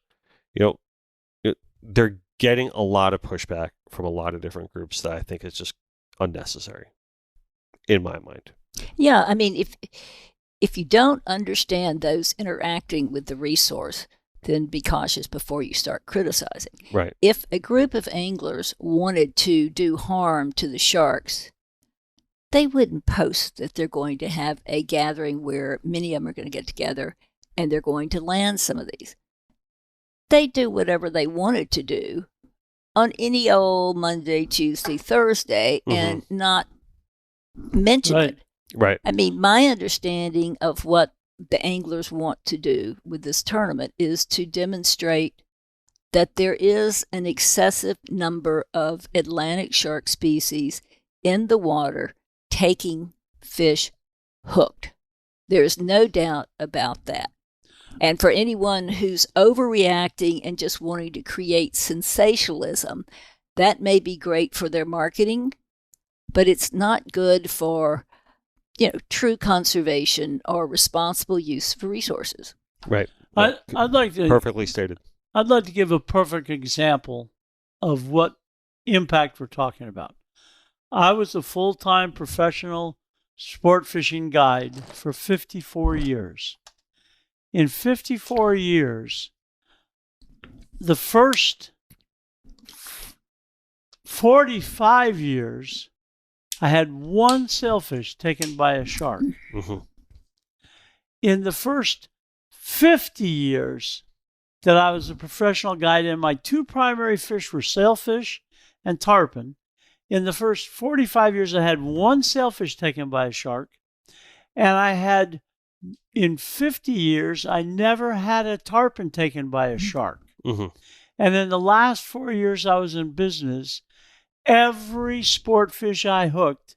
they're getting a lot of pushback from a lot of different groups that I think is just unnecessary in my mind. Yeah, I mean, if you don't understand those interacting with the resource, then be cautious before you start criticizing. Right. If a group of anglers wanted to do harm to the sharks, they wouldn't post that they're going to have a gathering where many of them are going to get together and they're going to land some of these. They do whatever they wanted to do on any old Monday, Tuesday, Thursday, and not mention it. Right. I mean, my understanding of what the anglers want to do with this tournament is to demonstrate that there is an excessive number of Atlantic shark species in the water taking fish hooked. There's no doubt about that. And for anyone who's overreacting and just wanting to create sensationalism, that may be great for their marketing, but it's not good for, true conservation or responsible use of resources. Right. I'd like to perfectly stated. I'd like to give a perfect example of what impact we're talking about. I was a full-time professional sport fishing guide for 54 years. In 54 years, the first 45 years, I had one sailfish taken by a shark. Mm-hmm. In the first 50 years that I was a professional guide, and my two primary fish were sailfish and tarpon. In the first 45 years, I had one sailfish taken by a shark. And I had, in 50 years, I never had a tarpon taken by a shark. Mm-hmm. And in the last 4 years I was in business, every sport fish I hooked,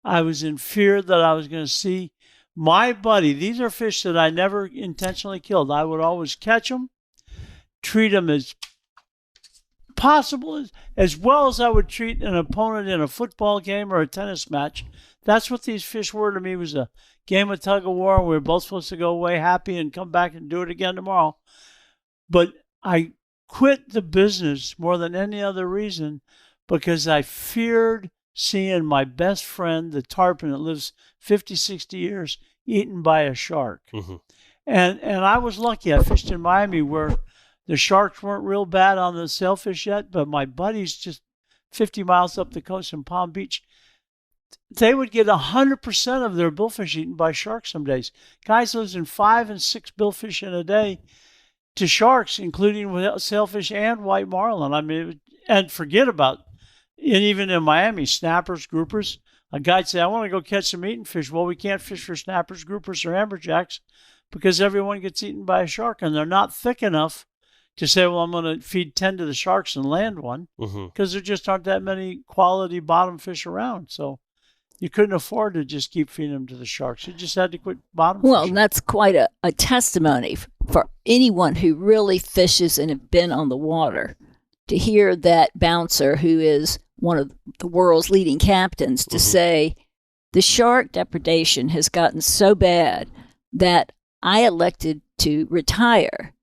I was in fear that I was going to see my buddy. These are fish that I never intentionally killed. I would always catch them, treat them as possible, as well as I would treat an opponent in a football game or a tennis match. That's what these fish were to me. It was a game of tug of war, and we were both supposed to go away happy and come back and do it again tomorrow. But I quit the business more than any other reason because I feared seeing my best friend, the tarpon that lives 50, 60 years, eaten by a shark. Mm-hmm. And I was lucky. I fished in Miami where the sharks weren't real bad on the sailfish yet, but my buddies just 50 miles up the coast in Palm Beach, they would get 100% of their billfish eaten by sharks some days. Guys losing 5 and 6 billfish in a day to sharks, including sailfish and white marlin. I mean, and forget about, and even in Miami, snappers, groupers. A guide said, I want to go catch some eating fish. Well, we can't fish for snappers, groupers, or amberjacks because everyone gets eaten by a shark, and they're not thick enough to say, well, I'm going to feed 10 to the sharks and land one, because there just aren't that many quality bottom fish around. So you couldn't afford to just keep feeding them to the sharks. You just had to quit bottom Well, fishing. that's quite a testimony for anyone who really fishes and have been on the water to hear that bouncer, who is one of the world's leading captains, to say the shark depredation has gotten so bad that I elected to retire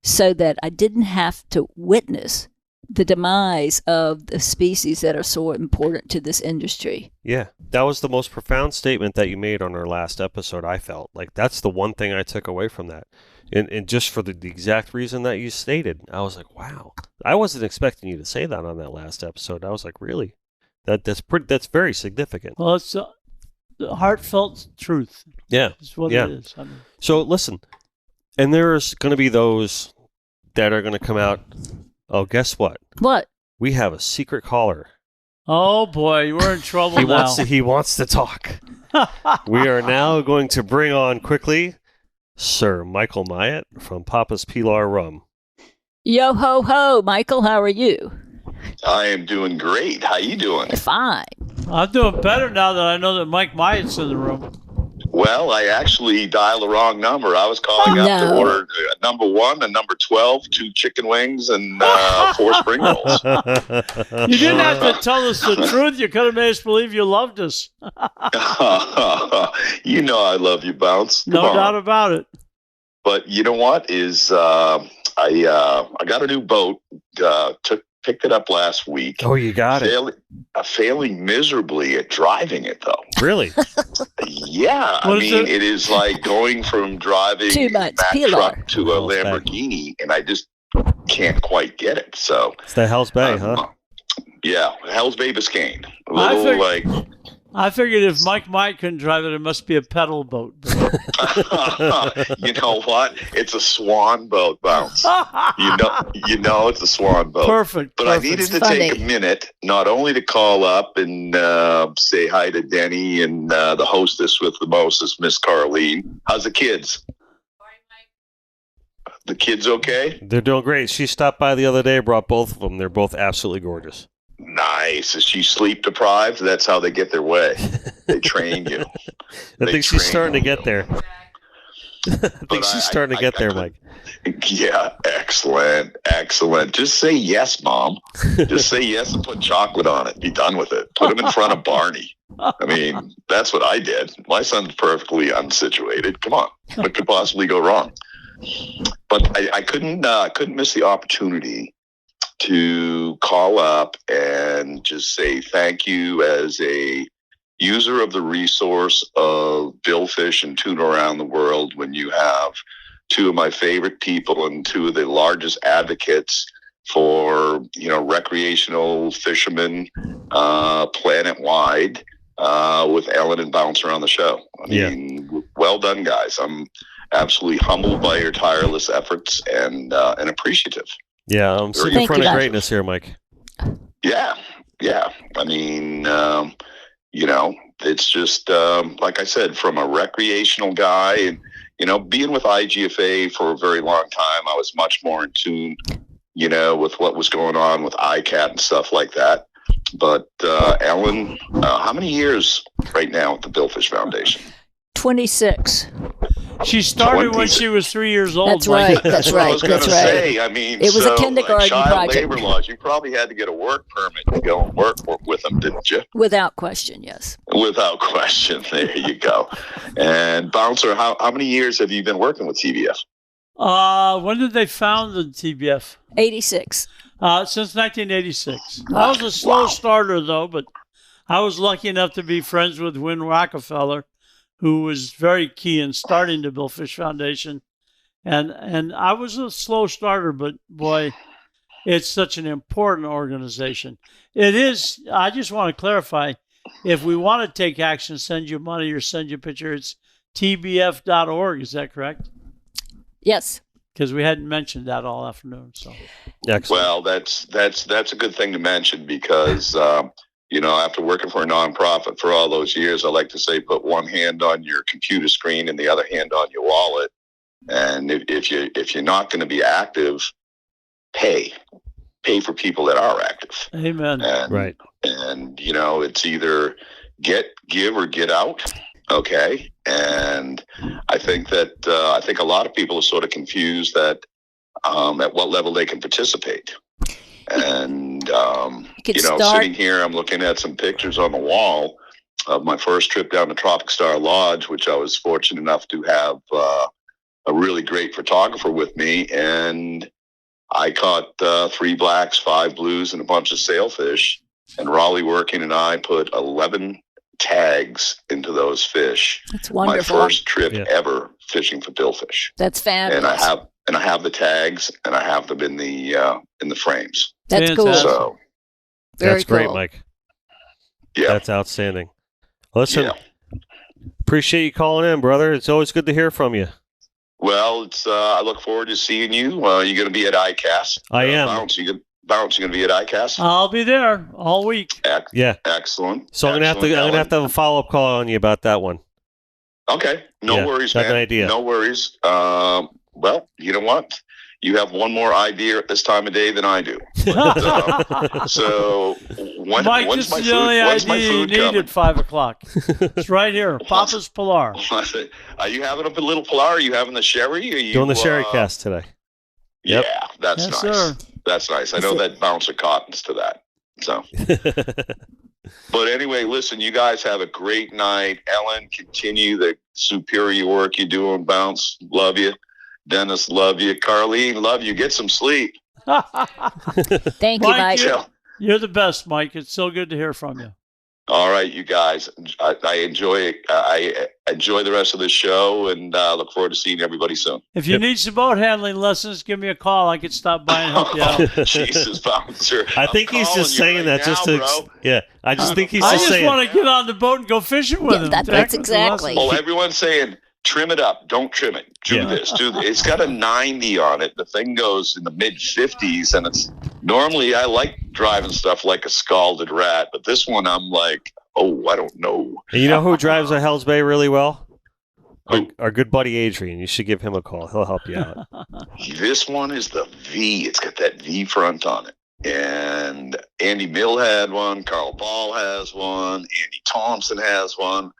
so that I didn't have to witness the demise of the species that are so important to this industry. Yeah, that was the most profound statement that you made on our last episode. I felt like that's the one thing I took away from that. And just for the exact reason that you stated, I was like, wow, I wasn't expecting you to say that on that last episode. I was like, really? That's very significant. Well, it's the heartfelt truth. Yeah. It's what Yeah. it is. I mean, So listen, and there's going to be those that are going to come out. Oh, guess what? What? We have a secret caller. oh boy, we're in trouble now. He wants to talk. We are now going to bring on quickly Sir Michael Myatt from Papa's Pilar Rum. Yo ho ho, Michael, how are you? I am doing great. How you doing? Fine. I'm doing better now that I know that Mike Myatt's in the room. Well, I actually dialed the wrong number. I was calling up to No. order number 1 and number 12, 2 chicken wings and 4 spring rolls. You didn't have to tell us the truth. You could have made us believe you loved us. You know I love you, Bounce. Come No on. doubt about it. But you know what is I got a new boat. Picked it up last week. Oh, you got it. Failing miserably at driving it though. Really? Yeah, What is it? it is like going from driving Too much that Pilar. truck to a Hell's Bay. Lamborghini, and I just can't quite get it. So, It's the Hell's Bay, huh? Yeah, Hell's Bay Biscayne. A I little think- like, I figured if Mike Myatt couldn't drive it, it must be a pedal boat. you know what? It's a swan boat, Bounce. You know, it's a swan boat. Perfect. But I perfect. needed to Funny. take a minute, not only to call up and say hi to Denny and the hostess with the mostest, Miss Carleen. How's the kids? The kids okay? They're doing great. She stopped by the other day, brought both of them. They're both absolutely gorgeous. Nice. Is she sleep deprived? That's how they get their way. They train you. I They think she's train starting to you. get there. I think But she's starting to get there, couldn't- Mike. Yeah, excellent. Just say yes, Mom. Just say yes and put chocolate on it. Be done with it. Put him in front of Barney. I mean, that's what I did. My son's perfectly unsituated. Come on. What could possibly go wrong? But I couldn't miss the opportunity to call up and just say thank you as a user of the resource of billfish and tuna around the world when you have two of my favorite people and two of the largest advocates for, recreational fishermen planet-wide with Ellen and Bouncer on the show. I mean, well done, guys. I'm absolutely humbled by your tireless efforts and appreciative. Yeah, I'm sitting in Thank front you, of Doc. greatness here, Mike. Yeah. I mean, it's just, like I said, from a recreational guy and, being with IGFA for a very long time, I was much more in tune, with what was going on with ICAT and stuff like that. But Ellen, how many years right now at the Billfish Foundation? 26. She started when she was 3 years old. That's Mike. right. That's what I right. was going That's to right. say. I mean, It was a so, kindergarten child project. labor laws. You probably had to get a work permit to go and work with them, didn't you? Without question, yes. Without question. There you go. And Bouncer, how many years have you been working with TBF? When did they found the TBF? 86. Since 1986. I was a slow starter, though, but I was lucky enough to be friends with Win Rockefeller, who was very key in starting the Billfish Foundation. And I was a slow starter, but boy, it's such an important organization. It is. I just want to clarify, if we want to take action, send you money or send you a picture, it's tbf.org. Is that correct? Yes. Because we hadn't mentioned that all afternoon. So Excellent. Well, that's a good thing to mention because, after working for a nonprofit for all those years, I like to say, put one hand on your computer screen and the other hand on your wallet. And if you're not going to be active, pay for people that are active. amen. And, Right. And, it's either give or get out. Okay. And I think that a lot of people are sort of confused that at what level they can participate. And, sitting here, I'm looking at some pictures on the wall of my first trip down to Tropic Star Lodge, which I was fortunate enough to have a really great photographer with me. And I caught 3 blacks, 5 blues, and a bunch of sailfish. And Raleigh Working and I put 11 tags into those fish. That's wonderful. My first trip ever fishing for billfish. That's fabulous. And I have the tags, and I have them in the frames. That's cool. So, that's great, cool. Mike. Yeah, that's outstanding. Listen, appreciate you calling in, brother. It's always good to hear from you. Well, it's I look forward to seeing you. You're going to be at ICAST. I am. Bounce, you're going to be at ICAST. I'll be there all week. Excellent. So I'm gonna have to have a follow-up call on you about that one. Okay, no worries, man. An idea. No worries. Well, you know what? You have one more idea at this time of day than I do. So Mike, this is the only idea you need at 5 o'clock. It's right here, Papa's Pilar. Are you having a little Pilar? Are you having the sherry? Are you doing the sherry cast today? Yep. Yeah, that's nice. Sir. That's nice. I know that bouncer cottons to that. So, but anyway, listen, you guys have a great night. Ellen, continue the superior work you're doing. Bounce, love you. Dennis, love you. Carlene, love you. Get some sleep. Thank you, Mike. You're the best, Mike. It's so good to hear from you. All right, you guys. I enjoy the rest of the show, and look forward to seeing everybody soon. If you need some boat handling lessons, give me a call. I could stop by and help you out. Jesus, bouncer. I think he's just saying that just to. I just think he's just saying. I just want to get on the boat and go fishing with him. That's exactly. Oh, everyone's saying, trim it up. Don't trim it. Do this. It's got a 90 on it. The thing goes in the mid 50s, and it's normally I like driving stuff like a scalded rat, but this one I'm like, oh, I don't know. And you know who drives a Hell's Bay really well? Our good buddy Adrian. You should give him a call. He'll help you out. This one is the V. It's got that V front on it. And Andy Mill had one. Carl Ball has one. Andy Thompson has one.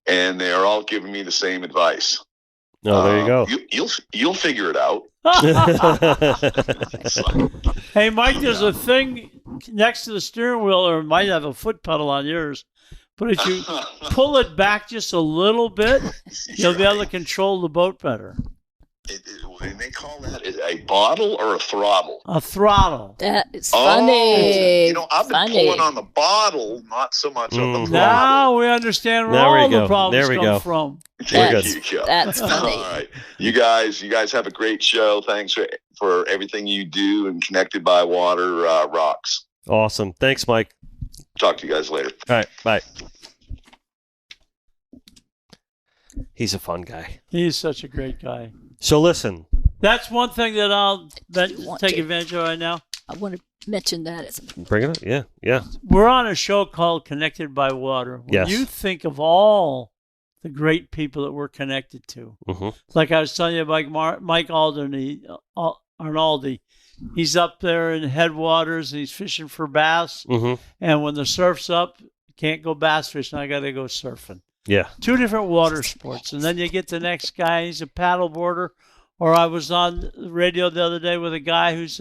And they're all giving me the same advice. Oh, there you go. You'll figure it out. Hey, Mike, there's a thing next to the steering wheel, or it might have a foot pedal on yours. But if you pull it back just a little bit, you'll be able to control the boat better. They call that a bottle or a throttle? A throttle. That is funny. I've been pulling on the bottle, not so much on the throttle. Now we understand where all the problems come from. That's funny. All right. You guys have a great show. Thanks for everything you do, and Connected by Water rocks. Awesome. Thanks, Mike. Talk to you guys later. All right. Bye. He's a fun guy. He's such a great guy. So listen. That's one thing that I'll take advantage of right now. I want to mention that. Bring it up. Yeah. We're on a show called Connected by Water. When you think of all the great people that we're connected to. Mm-hmm. Like I was telling you about Mike Arnaldi. He's up there in headwaters and he's fishing for bass. Mm-hmm. And when the surf's up, you can't go bass fishing. I got to go surfing. Yeah. 2 different water sports. And then you get the next guy, he's a paddle boarder. Or I was on the radio the other day with a guy who's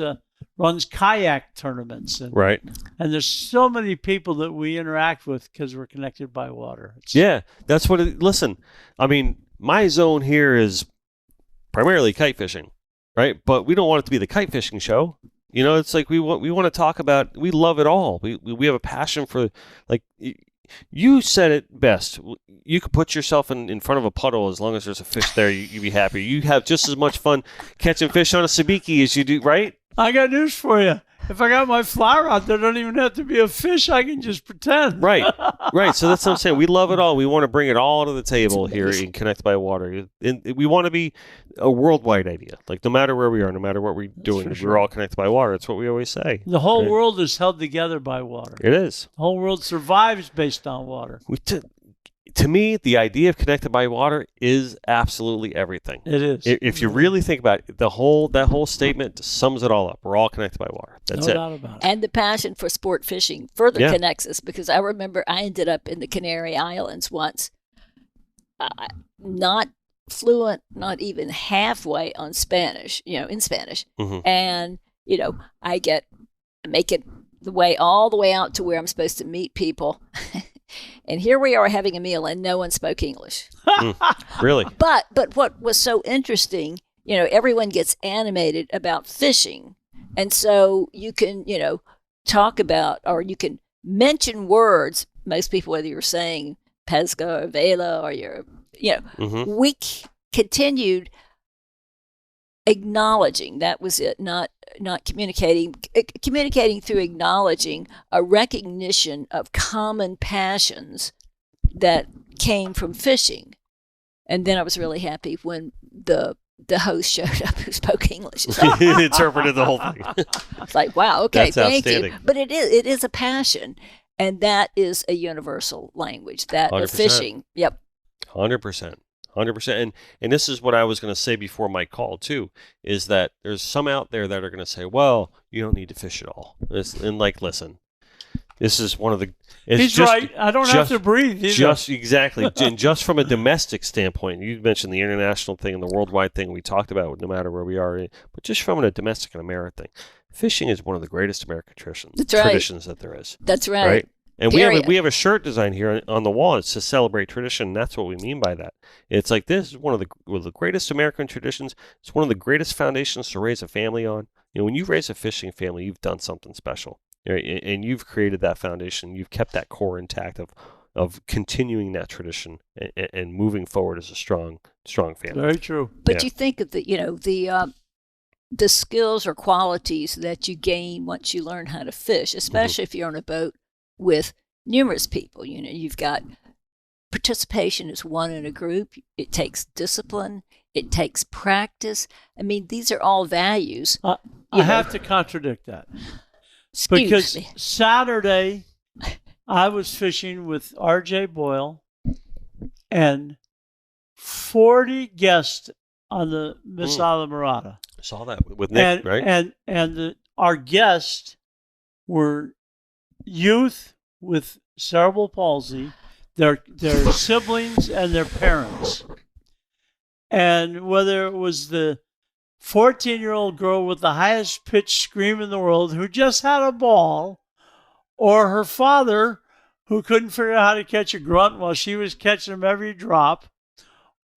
runs kayak tournaments. And, right. And there's so many people that we interact with because we're connected by water. That's what listen, I mean, my zone here is primarily kite fishing, right? But we don't want it to be the kite fishing show. You know, it's like we want to talk about, we love it all. We have a passion for, like, you said it best. You could put yourself in front of a puddle as long as there's a fish there. You'd be happy. You have just as much fun catching fish on a sabiki as you do, right? I got news for you. If I got my flower out there, don't even have to be a fish. I can just pretend. Right. So that's what I'm saying. We love it all. We want to bring it all to the table here in Connect by Water. And we want to be a worldwide idea. Like, no matter where we are, no matter what we're doing, we're all connected by water. That's what we always say. The whole world is held together by water. It is. The whole world survives based on water. To me, the idea of connected by water is absolutely everything. It is. If you really think about it, that whole statement sums it all up. We're all connected by water. That's it. No doubt about it. And the passion for sport fishing further connects us, because I remember I ended up in the Canary Islands once not fluent, not even halfway on Spanish, in Spanish. And, I make it all the way out to where I'm supposed to meet people. And here we are having a meal and no one spoke English. Really? But what was so interesting, everyone gets animated about fishing. And so you can, talk about, or you can mention words. Most people, whether you're saying pesca or vela or we continued acknowledging. That was it. Not communicating through acknowledging a recognition of common passions that came from fishing. And then I was really happy when the host showed up who spoke English. He interpreted the whole thing. It's like, wow, okay, That's thank outstanding. you. But it is a passion, and that is a universal language. That 100%. of fishing. Yep. 100%. 100%. And this is what I was going to say before my call, too, is that there's some out there that are going to say, well, you don't need to fish at all. And listen, this is one of the... He's right. I don't have to breathe either. Just exactly. And just from a domestic standpoint, you mentioned the international thing and the worldwide thing we talked about, no matter where we are, but just from a domestic and American thing, fishing is one of the greatest American traditions that there is. That's right. And we have a shirt design here on the wall. It's to celebrate tradition. And that's what we mean by that. It's like this is one of the greatest American traditions. It's one of the greatest foundations to raise a family on. When you raise a fishing family, you've done something special, right? And you've created that foundation. You've kept that core intact of continuing that tradition and moving forward as a strong family. Very true. But you think of the skills or qualities that you gain once you learn how to fish, especially if you're on a boat with numerous people. You've got participation as one in a group. It takes discipline. It takes practice. I mean, these are all values. I have to contradict that. Excuse me. Saturday, I was fishing with R.J. Boyle and 40 guests on the Miss Islamorada. I saw that with Nick, right? And our guests were youth with cerebral palsy, their siblings and their parents. And whether it was the 14-year-old girl with the highest pitched scream in the world who just had a ball, or her father who couldn't figure out how to catch a grunt while she was catching them every drop,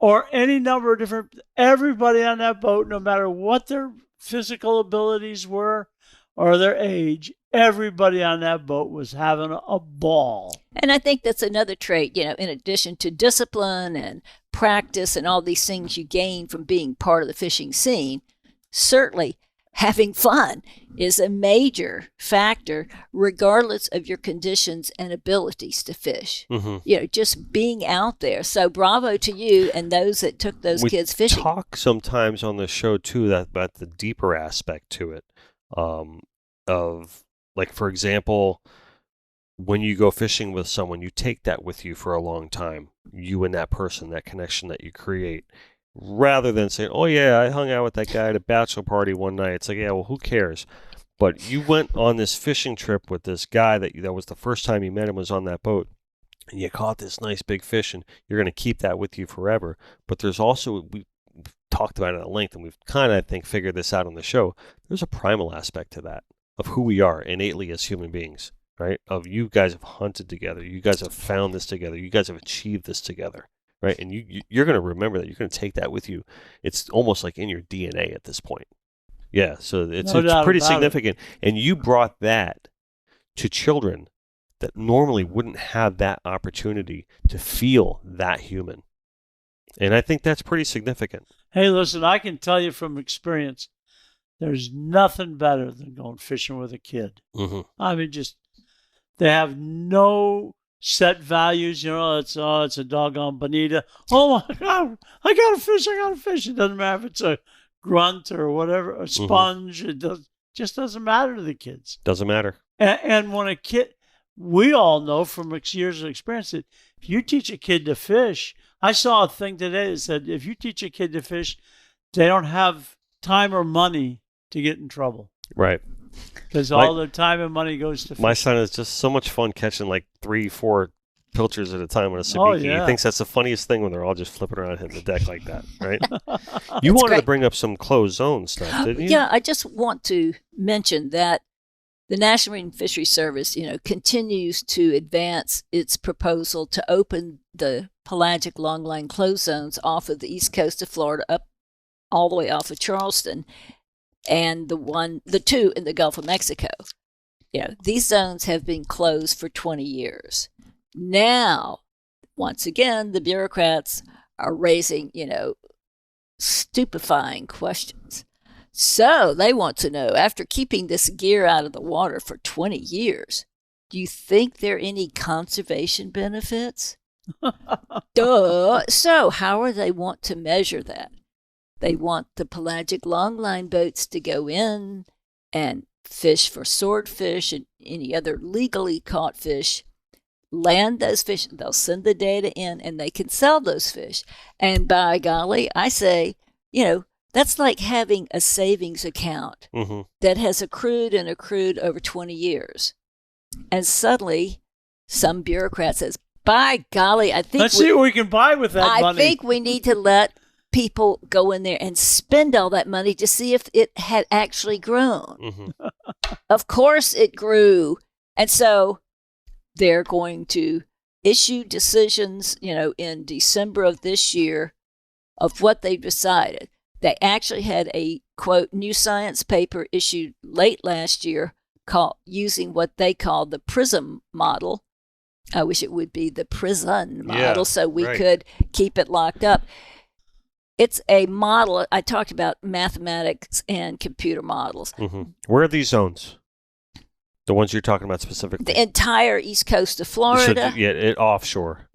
or any number of different, everybody on that boat, no matter what their physical abilities were or their age, everybody on that boat was having a ball. And I think that's another trait, in addition to discipline and practice and all these things you gain from being part of the fishing scene, certainly having fun is a major factor regardless of your conditions and abilities to fish. Just being out there. So bravo to you and those that took those kids fishing. We talk sometimes on the show too about the deeper aspect to it, of, like, for example, when you go fishing with someone, you take that with you for a long time, you and that person, that connection that you create, rather than saying, oh yeah, I hung out with that guy at a bachelor party one night. It's like, yeah, well, who cares? But you went on this fishing trip with this guy that was the first time you met him, was on that boat, and you caught this nice big fish, and you're going to keep that with you forever. But there's also, we talked about it at length, and we've kind of, I think, figured this out on the show, there's a primal aspect to that, of who we are innately as human beings, right? Of you guys have hunted together, you guys have found this together, you guys have achieved this together, right? And you're going to remember that. You're going to take that with you. It's almost like in your DNA at this point. Yeah, so it's pretty significant. And you brought that to children that normally wouldn't have that opportunity to feel that human. And I think that's pretty significant. Hey, listen, I can tell you from experience, there's nothing better than going fishing with a kid. I mean, they have no set values. It's a doggone bonita. Oh my God, I got a fish. It doesn't matter if it's a grunt or whatever, a sponge. It just doesn't matter to the kids. Doesn't matter. And when a kid, we all know from years of experience that if you teach a kid to fish, I saw a thing today that said if you teach a kid to fish, they don't have time or money to get in trouble. Right. Because all their time and money goes to fish. My son is just so much fun catching like 3-4 pilchards at a time on a sabiki. Oh, yeah. He thinks that's the funniest thing when they're all just flipping around hitting the deck like that, right? You wanted to great. bring up some closed zone stuff, didn't you? Yeah, I just want to mention that the National Marine Fisheries Service, continues to advance its proposal to open the pelagic longline closed zones off of the east coast of Florida up all the way off of Charleston, and the two in the Gulf of Mexico. These zones have been closed for 20 years. Now, once again, the bureaucrats are raising, stupefying questions. So they want to know, after keeping this gear out of the water for 20 years, do you think there are any conservation benefits? Duh. So how are they want to measure that? They want the pelagic longline boats to go in and fish for swordfish and any other legally caught fish, land those fish, they'll send the data in, and they can sell those fish. And by golly, I say, that's like having a savings account that has accrued and accrued over 20 years. And suddenly, some bureaucrat says, by golly, I think let's see what we can buy with that money. I think we need to let people go in there and spend all that money to see if it had actually grown. Of course it grew. And so they're going to issue decisions, in December of this year of what they've decided. They actually had a, quote, new science paper issued late last year using what they call the PRISM model. I wish it would be the prison model so we could keep it locked up. It's a model. I talked about mathematics and computer models. Where are these zones? The ones you're talking about specifically? The entire east coast of Florida. So, offshore.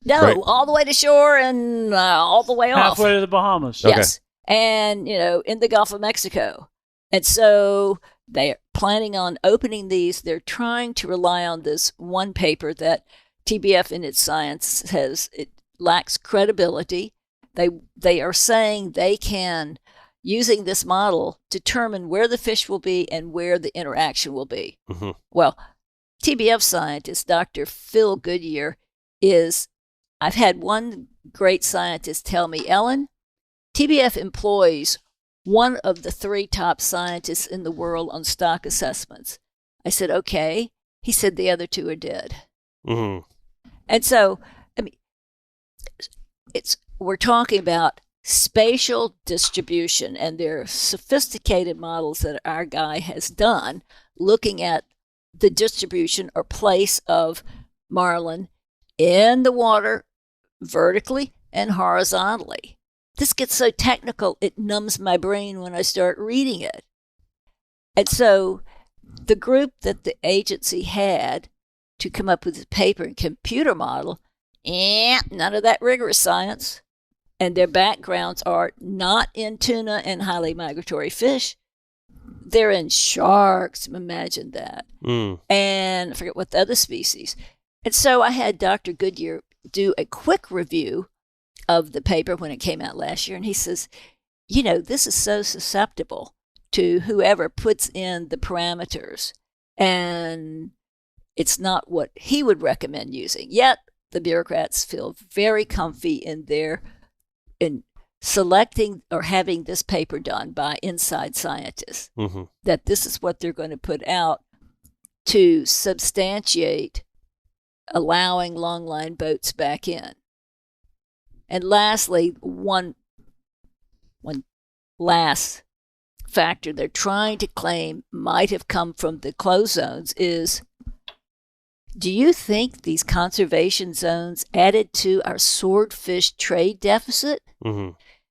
No, all the way to shore and all the way off. Halfway to the Bahamas. Yes. And, in the Gulf of Mexico. And so they're planning on opening these. They're trying to rely on this one paper that TBF in its science says it lacks credibility. They are saying they can, using this model, determine where the fish will be and where the interaction will be. Well, TBF scientist, Dr. Phil Goodyear, I've had one great scientist tell me, Ellen, TBF employs one of the 3 top scientists in the world on stock assessments. I said, okay. He said the other 2 are dead. And so, we're talking about spatial distribution, and there are sophisticated models that our guy has done looking at the distribution or place of marlin in the water vertically and horizontally. This gets so technical, it numbs my brain when I start reading it. And so the group that the agency had to come up with the paper and computer model, none of that rigorous science. And their backgrounds are not in tuna and highly migratory fish. They're in sharks. Imagine that. And I forget what the other species. And so I had Dr. Goodyear do a quick review of the paper when it came out last year. And he says, this is so susceptible to whoever puts in the parameters. And it's not what he would recommend using. Yet the bureaucrats feel very comfy in selecting or having this paper done by inside scientists, that this is what they're going to put out to substantiate allowing longline boats back in. And lastly, one last factor they're trying to claim might have come from the closed zones is, do you think these conservation zones added to our swordfish trade deficit?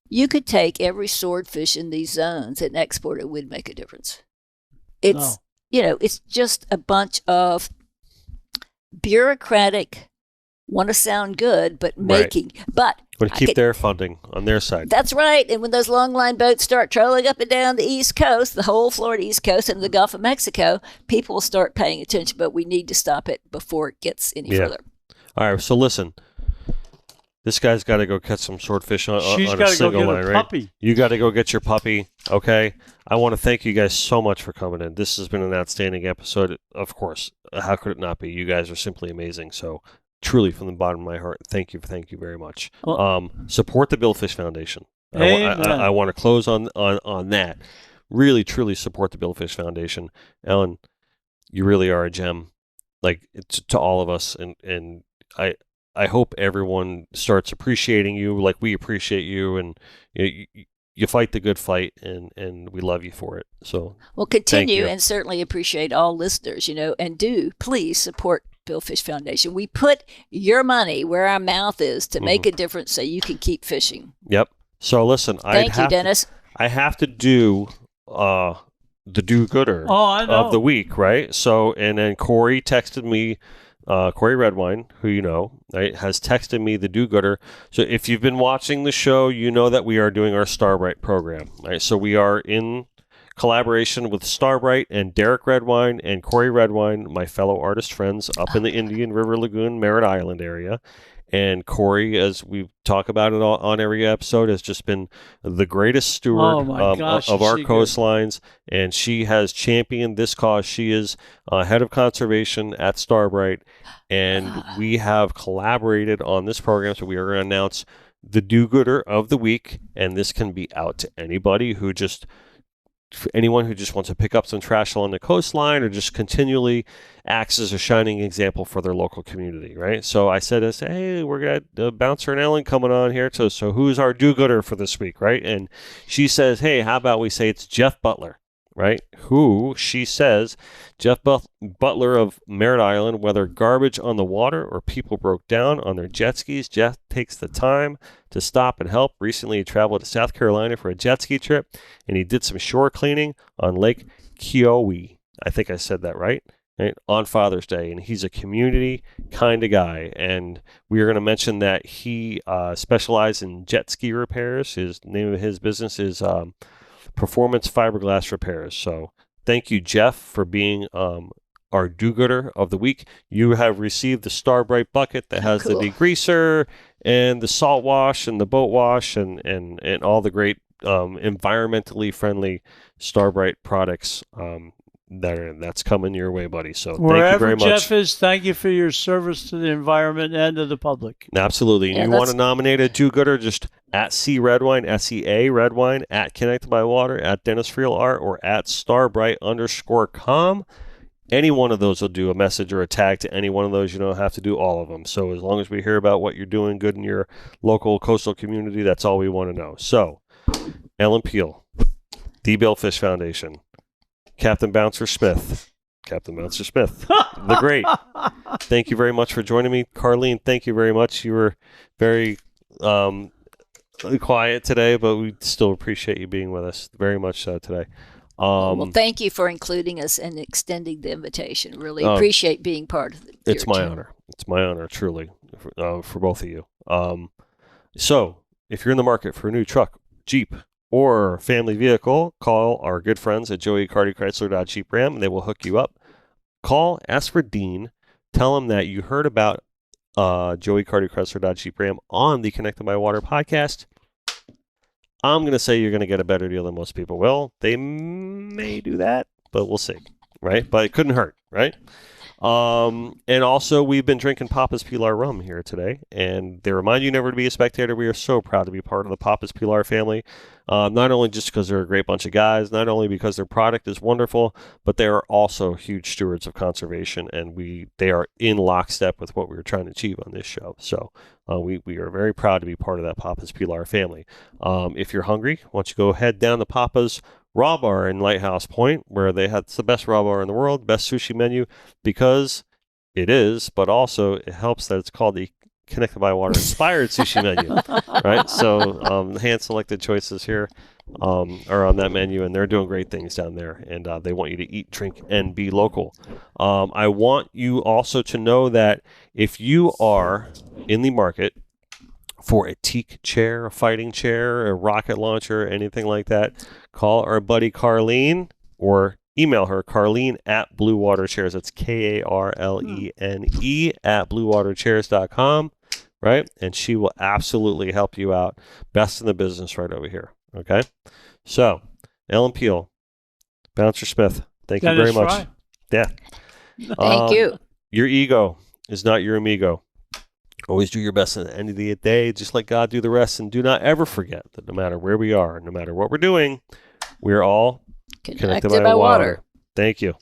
You could take every swordfish in these zones and export it, would make a difference. It's, it's just a bunch of bureaucratic, want to sound good, but making, but want to keep their funding on their side. That's right. And when those longline boats start trolling up and down the East Coast, the whole Florida East Coast and the Gulf of Mexico, people will start paying attention, but we need to stop it before it gets any further. All right. So listen, this guy's got to go catch some swordfish on a single line, right? Puppy. You got to go get your puppy. Okay. I want to thank you guys so much for coming in. This has been an outstanding episode. Of course, how could it not be? You guys are simply amazing. So truly from the bottom of my heart, thank you very much. Well, Support the Billfish Foundation. Amen. I want to close on that. Really, truly support the Billfish Foundation. Ellen, you really are a gem, like to all of us, and I hope everyone starts appreciating you like we appreciate you, and you fight the good fight, and we love you for it. So we'll thank continue you. and certainly appreciate all listeners, and do please support Billfish Foundation. We put your money where our mouth is to make a difference so you can keep fishing. Yep. So listen, Thank you, Dennis. I have to do the do-gooder of the week, right? So, and then Corey texted me, Corey Redwine, who you know, right, has texted me the do-gooder. So if you've been watching the show, you know that we are doing our Starbright program, right? So we are in collaboration with Starbright and Derek Redwine and Corey Redwine, my fellow artist friends up in the Indian River Lagoon, Merritt Island area. And Corey, as we talk about it on every episode, has just been the greatest steward of our coastlines. And she has championed this cause. She is head of conservation at Starbright. And we have collaborated on this program. So we are going to announce the do-gooder of the week. And this can be out to anybody who just... anyone who just wants to pick up some trash along the coastline or just continually acts as a shining example for their local community, right? So I said, hey, we're got Bouncer and Ellen coming on here. So who's our do-gooder for this week, right? And she says, hey, how about we say it's Jeff Butler, right? Who, she says, Jeff Butler of Merritt Island, whether garbage on the water or people broke down on their jet skis, Jeff takes the time to stop and help. Recently, he traveled to South Carolina for a jet ski trip, and he did some shore cleaning on Lake Kiowa. I think I said that right, on Father's Day, and he's a community kind of guy. And we are going to mention that he specializes in jet ski repairs. His name of his business is Performance Fiberglass Repairs. So thank you, Jeff, for being our do-gooder of the week. You have received the Starbright bucket that has the degreaser and the salt wash and the boat wash and all the great environmentally friendly Starbright products that's coming your way, buddy. So thank you very much. Wherever Jeff is, thank you for your service to the environment and to the public. Absolutely. And you want to nominate a do-gooder, just at C Redwine, SEA Redwine, at Connected by Water, at Dennis Friel Art, or at Starbright_com. Any one of those will do. A message or a tag to any one of those. You don't have to do all of them. So as long as we hear about what you're doing good in your local coastal community, that's all we want to know. So, Ellen Peel, the Billfish Foundation, Captain Bouncer Smith, the great. Thank you very much for joining me. Carlene, thank you very much. You were very quiet today, but we still appreciate you being with us very much today. Well, thank you for including us and extending the invitation. Really appreciate being part of it. It's my honor. It's my honor, truly, for both of you. So, if you're in the market for a new truck, Jeep, or family vehicle, call our good friends at Joey Carty Chrysler Dodge Jeep Ram, and they will hook you up. Call, ask for Dean, tell him that you heard about Joey Carty Chrysler Dodge Jeep Ram on the Connected by Water podcast. I'm going to say you're going to get a better deal than most people will. They may do that, but we'll see, right? But it couldn't hurt, right? And also, we've been drinking Papa's Pilar rum here today, and they remind you never to be a spectator. We are so proud to be part of the Papa's Pilar family, not only just because they're a great bunch of guys, not only because their product is wonderful, but they are also huge stewards of conservation, and they are in lockstep with what we were trying to achieve on this show. So we are very proud to be part of that Papa's Pilar family. If you're hungry, why don't you go head down to Papa's Raw Bar in Lighthouse Point, where it's the best raw bar in the world, best sushi menu, because it is, but also it helps that it's called the Connected by Water inspired sushi menu, right? So hand-selected choices here are on that menu, and they're doing great things down there, and they want you to eat, drink, and be local. I want you also to know that if you are in the market for a teak chair, a fighting chair, a rocket launcher, anything like that, call our buddy Carlene or email her, Carlene at Blue Water Chairs. That's Karlene at bluewaterchairs.com, right? And she will absolutely help you out. Best in the business right over here, okay? So, Ellen Peel, Bouncer Smith, thank you very much. Fry. Yeah. Thank you. Your ego is not your amigo. Always do your best at the end of the day. Just let God do the rest. And do not ever forget that no matter where we are, no matter what we're doing, we're all connected by water. Thank you.